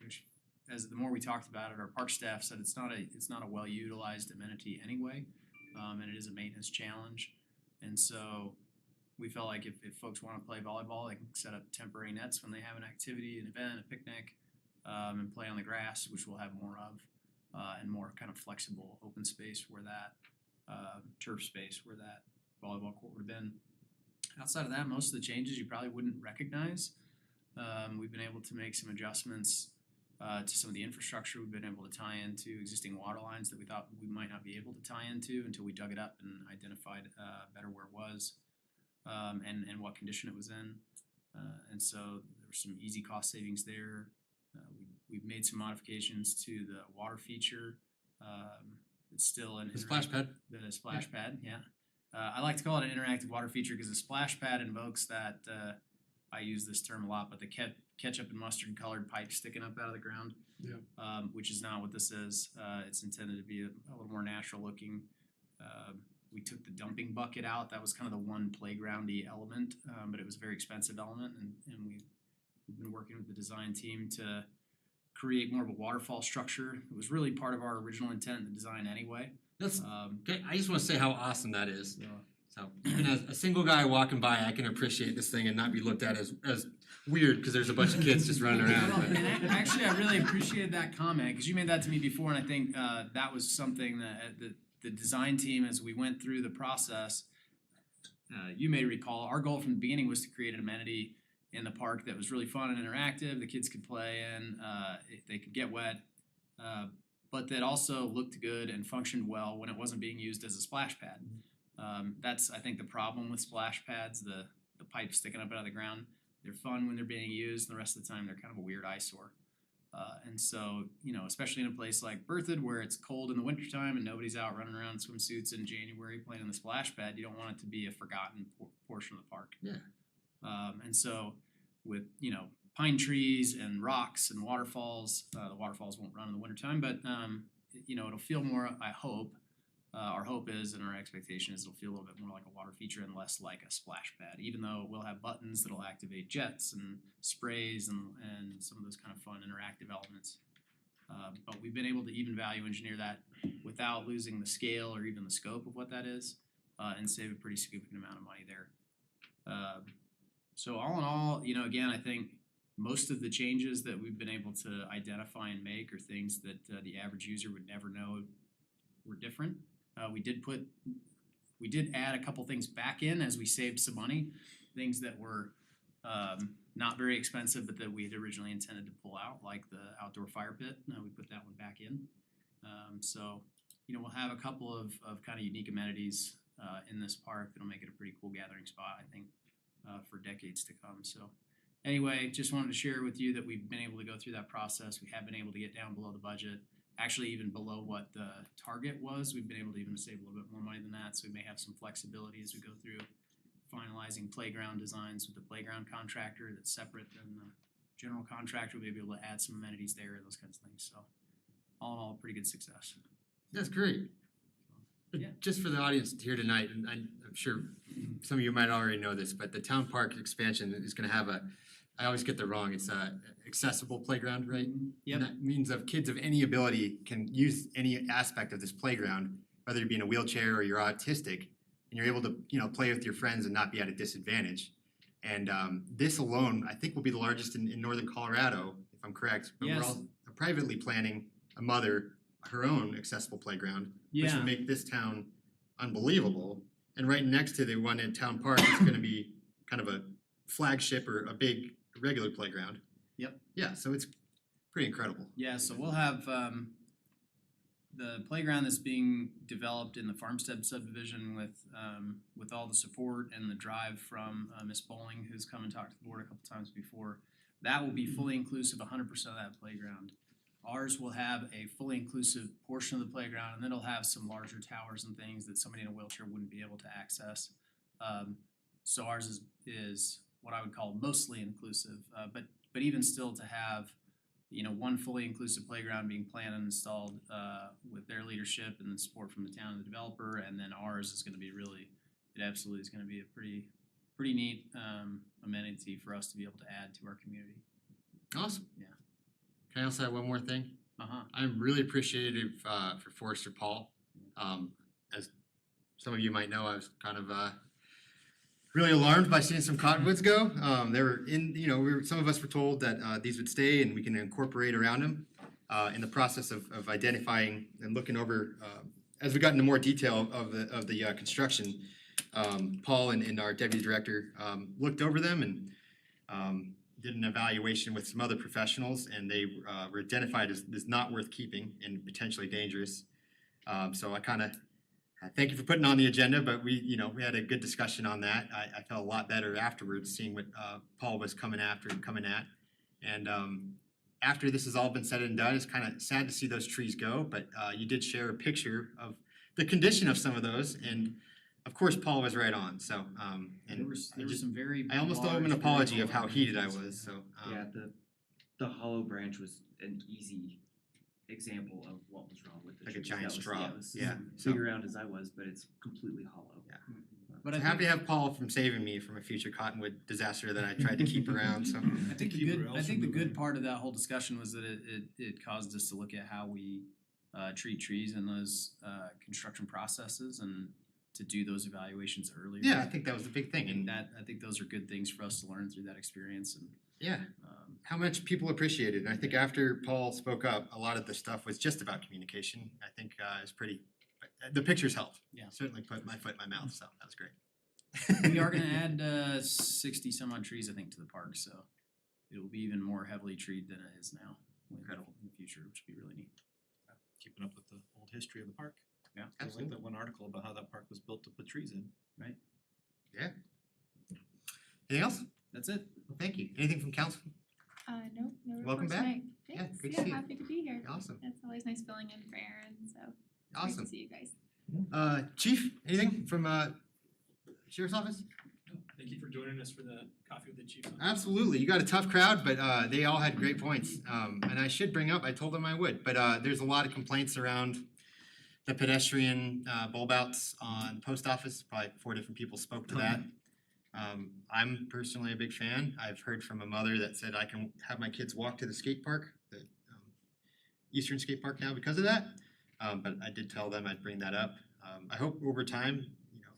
which, as the more we talked about it, our park staff said it's not a well utilized amenity anyway, and it is a maintenance challenge. And so we felt like if folks want to play volleyball, they can set up temporary nets when they have an activity, an event, a picnic, and play on the grass, which we'll have more of, and more kind of flexible open space where that turf space where that volleyball court would have been. Outside of that, most of the changes you probably wouldn't recognize. We've been able to make some adjustments to some of the infrastructure. We've been able to tie into existing water lines that we thought we might not be able to tie into until we dug it up and identified better where it was and what condition it was in. And so there were some easy cost savings there. We've made some modifications to the water feature. It's still an The splash pad? The splash pad, yeah. I like to call it an interactive water feature because the splash pad invokes that, I use this term a lot, but the ketchup and mustard colored pipe sticking up out of the ground, which is not what this is. It's intended to be a little more natural looking. We took the dumping bucket out. That was kind of the one playgroundy element, but it was a very expensive element, and we've been working with the design team to create more of a waterfall structure. It was really part of our original intent in the design anyway. That's okay. I just want to say how awesome that is. So even as a single guy walking by, I can appreciate this thing and not be looked at as weird because there's a bunch of kids just running around. And actually, I really appreciated that comment because you made that to me before, and I think that was something that the design team, as we went through the process, you may recall, our goal from the beginning was to create an amenity in the park that was really fun and interactive. The kids could play in, they could get wet, but that also looked good and functioned well when it wasn't being used as a splash pad. That's, I think, the problem with splash pads, the pipe sticking up out of the ground. They're fun when they're being used, and the rest of the time they're kind of a weird eyesore. And so, especially in a place like Berthoud where it's cold in the wintertime and nobody's out running around in swimsuits in January playing on the splash pad, you don't want it to be a forgotten portion of the park. Yeah. And so with, pine trees and rocks and waterfalls, the waterfalls won't run in the wintertime, but, it'll feel more, I hope, our hope is and our expectation is it'll feel a little bit more like a water feature and less like a splash pad, even though we'll have buttons that'll activate jets and sprays and some of those kind of fun interactive elements. But we've been able to even value engineer that without losing the scale or even the scope of what that is. and save a pretty significant amount of money there. So all in all, you know, again, I think most of the changes that we've been able to identify and make are things that the average user would never know were different. We did add a couple things back in as we saved some money, things that were not very expensive, but that we had originally intended to pull out, like the outdoor fire pit. We put that one back in. So, you know, we'll have a couple of kind of unique amenities in this park that'll make it a pretty cool gathering spot, I think, for decades to come. So anyway, just wanted to share with you that we've been able to go through that process. We have been able to get down below the budget, actually even below what the target was. We've been able to even save a little bit more money than that, so we may have some flexibility as we go through finalizing playground designs with the playground contractor that's separate than the general contractor. We'll be able to add some amenities there, those kinds of things. So all in all, pretty good success. That's great. Yeah. Just for the audience here tonight, and I'm sure some of you might already know this, but the town park expansion is gonna have I always get that wrong, it's a accessible playground, right? Yep. And that means of kids of any ability can use any aspect of this playground, whether you be in a wheelchair or you're autistic, and you're able to, you know, play with your friends and not be at a disadvantage. And this alone, I think, will be the largest in northern Colorado, if I'm correct. But we're Yes. all privately planning her own accessible playground, which Yeah. will make this town unbelievable. And right next to the one in Town Park is gonna be kind of a flagship or a big regular playground. Yep. Yeah, so it's pretty incredible. Yeah, so we'll have the playground that's being developed in the Farmstead subdivision with all the support and the drive from Ms. Bowling, who's come and talked to the board a couple times before. That will be fully inclusive, 100% of that playground. Ours will have a fully inclusive portion of the playground, and then it'll have some larger towers and things that somebody in a wheelchair wouldn't be able to access. So ours is what I would call mostly inclusive, but even still to have, you know, one fully inclusive playground being planned and installed with their leadership and the support from the town and the developer, and then ours is gonna be it absolutely is gonna be a pretty neat amenity for us to be able to add to our community. Awesome. Yeah. Can I also add one more thing? Uh-huh. I'm really appreciative for Forrester Paul. As some of you might know, I was kind of really alarmed by seeing some cottonwoods go. They were some of us were told that these would stay and we can incorporate around them. In the process of identifying and looking over, as we got into more detail of the construction, Paul and our deputy director looked over them and did an evaluation with some other professionals, and they were identified as not worth keeping and potentially dangerous. So I thank you for putting on the agenda, but we had a good discussion on that. I felt a lot better afterwards, seeing what Paul was coming at. And after this has all been said and done, it's kind of sad to see those trees go, but you did share a picture of the condition of some of those, and of course, Paul was right on, so, There were some very I almost owe him an large, apology very of how large heated I branches. was, so. Yeah, the hollow branch was an easy example of what was wrong with the Like a tree. giant That was- straw, it was yeah, as so- big around as I was, but it's completely hollow. Yeah. But I'm I happy think- to have Paul from saving me from a future cottonwood disaster that I tried to keep around, so. I think the good part of that whole discussion was that it caused us to look at how we treat trees in those construction processes and to do those evaluations earlier. Yeah, I think that was the big thing, and I think those are good things for us to learn through that experience and yeah, how much people appreciate it. And I think after Paul spoke up, a lot of the stuff was just about communication. I think it's pretty, the pictures helped. Yeah. Certainly put my foot in my mouth, so that was great. we are gonna add 60 some odd trees, I think, to the park, so it will be even more heavily treed than it is now in the future, which would be really neat. Keeping up with the old history of the park. Yeah, I like that one article about how that park was built to put trees in. Right. Yeah. Anything else? That's it. Well, thank you. Anything from council? No report Welcome back. tonight. Yeah, Thanks. good to see you. Happy to be here. Awesome. It's always nice filling in for Aaron, so great Awesome. to see you guys. Chief, anything from Sheriff's Office? Thank you for joining us for the Coffee with the Chief. Absolutely. You got a tough crowd, but they all had great points. And I should bring up, I told them I would, but there's a lot of complaints around the pedestrian bulb outs on post office. Probably 4 different people spoke to that. I'm personally a big fan. I've heard from a mother that said I can have my kids walk to the skate park, the Eastern Skate Park now because of that. But I did tell them I'd bring that up. I hope over time,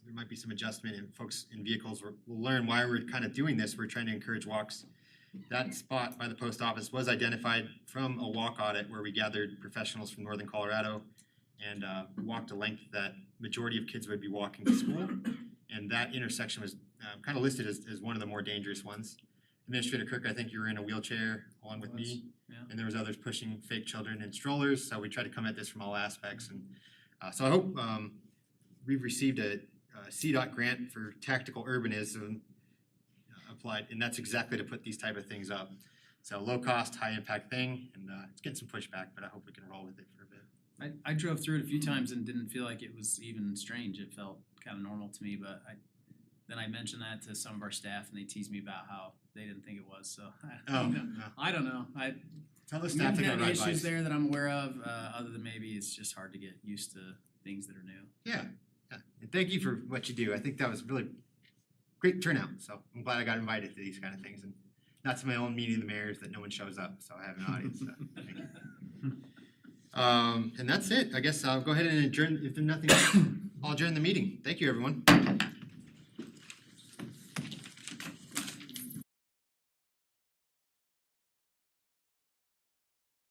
there might be some adjustment and folks in vehicles will learn why we're kind of doing this. We're trying to encourage walks. That spot by the post office was identified from a walk audit where we gathered professionals from northern Colorado and walked a length that majority of kids would be walking to school. And that intersection was kind of listed as one of the more dangerous ones. Administrator Kirk, I think you were in a wheelchair along with me. Yeah. And there was others pushing fake children in strollers, so we tried to come at this from all aspects. And so I hope we've received a CDOT grant for tactical urbanism applied, and that's exactly to put these type of things up. So low cost, high impact thing, and it's getting some pushback, but I hope we can roll with it for a bit. I drove through it a few times and didn't feel like it was even strange. It felt kind of normal to me, but then I mentioned that to some of our staff and they teased me about how they didn't think it was, so I don't know. Tell the staff to We've go had ride issues bikes. there that I'm aware of, other than maybe it's just hard to get used to things that are new. Yeah. And thank you for what you do. I think that was really great turnout, so I'm glad I got invited to these kind of things. And that's my own meeting of the mayors that no one shows up, so I have an audience, so thank you. And that's it. I guess I'll go ahead and adjourn. If there's nothing else, I'll adjourn the meeting. Thank you, everyone.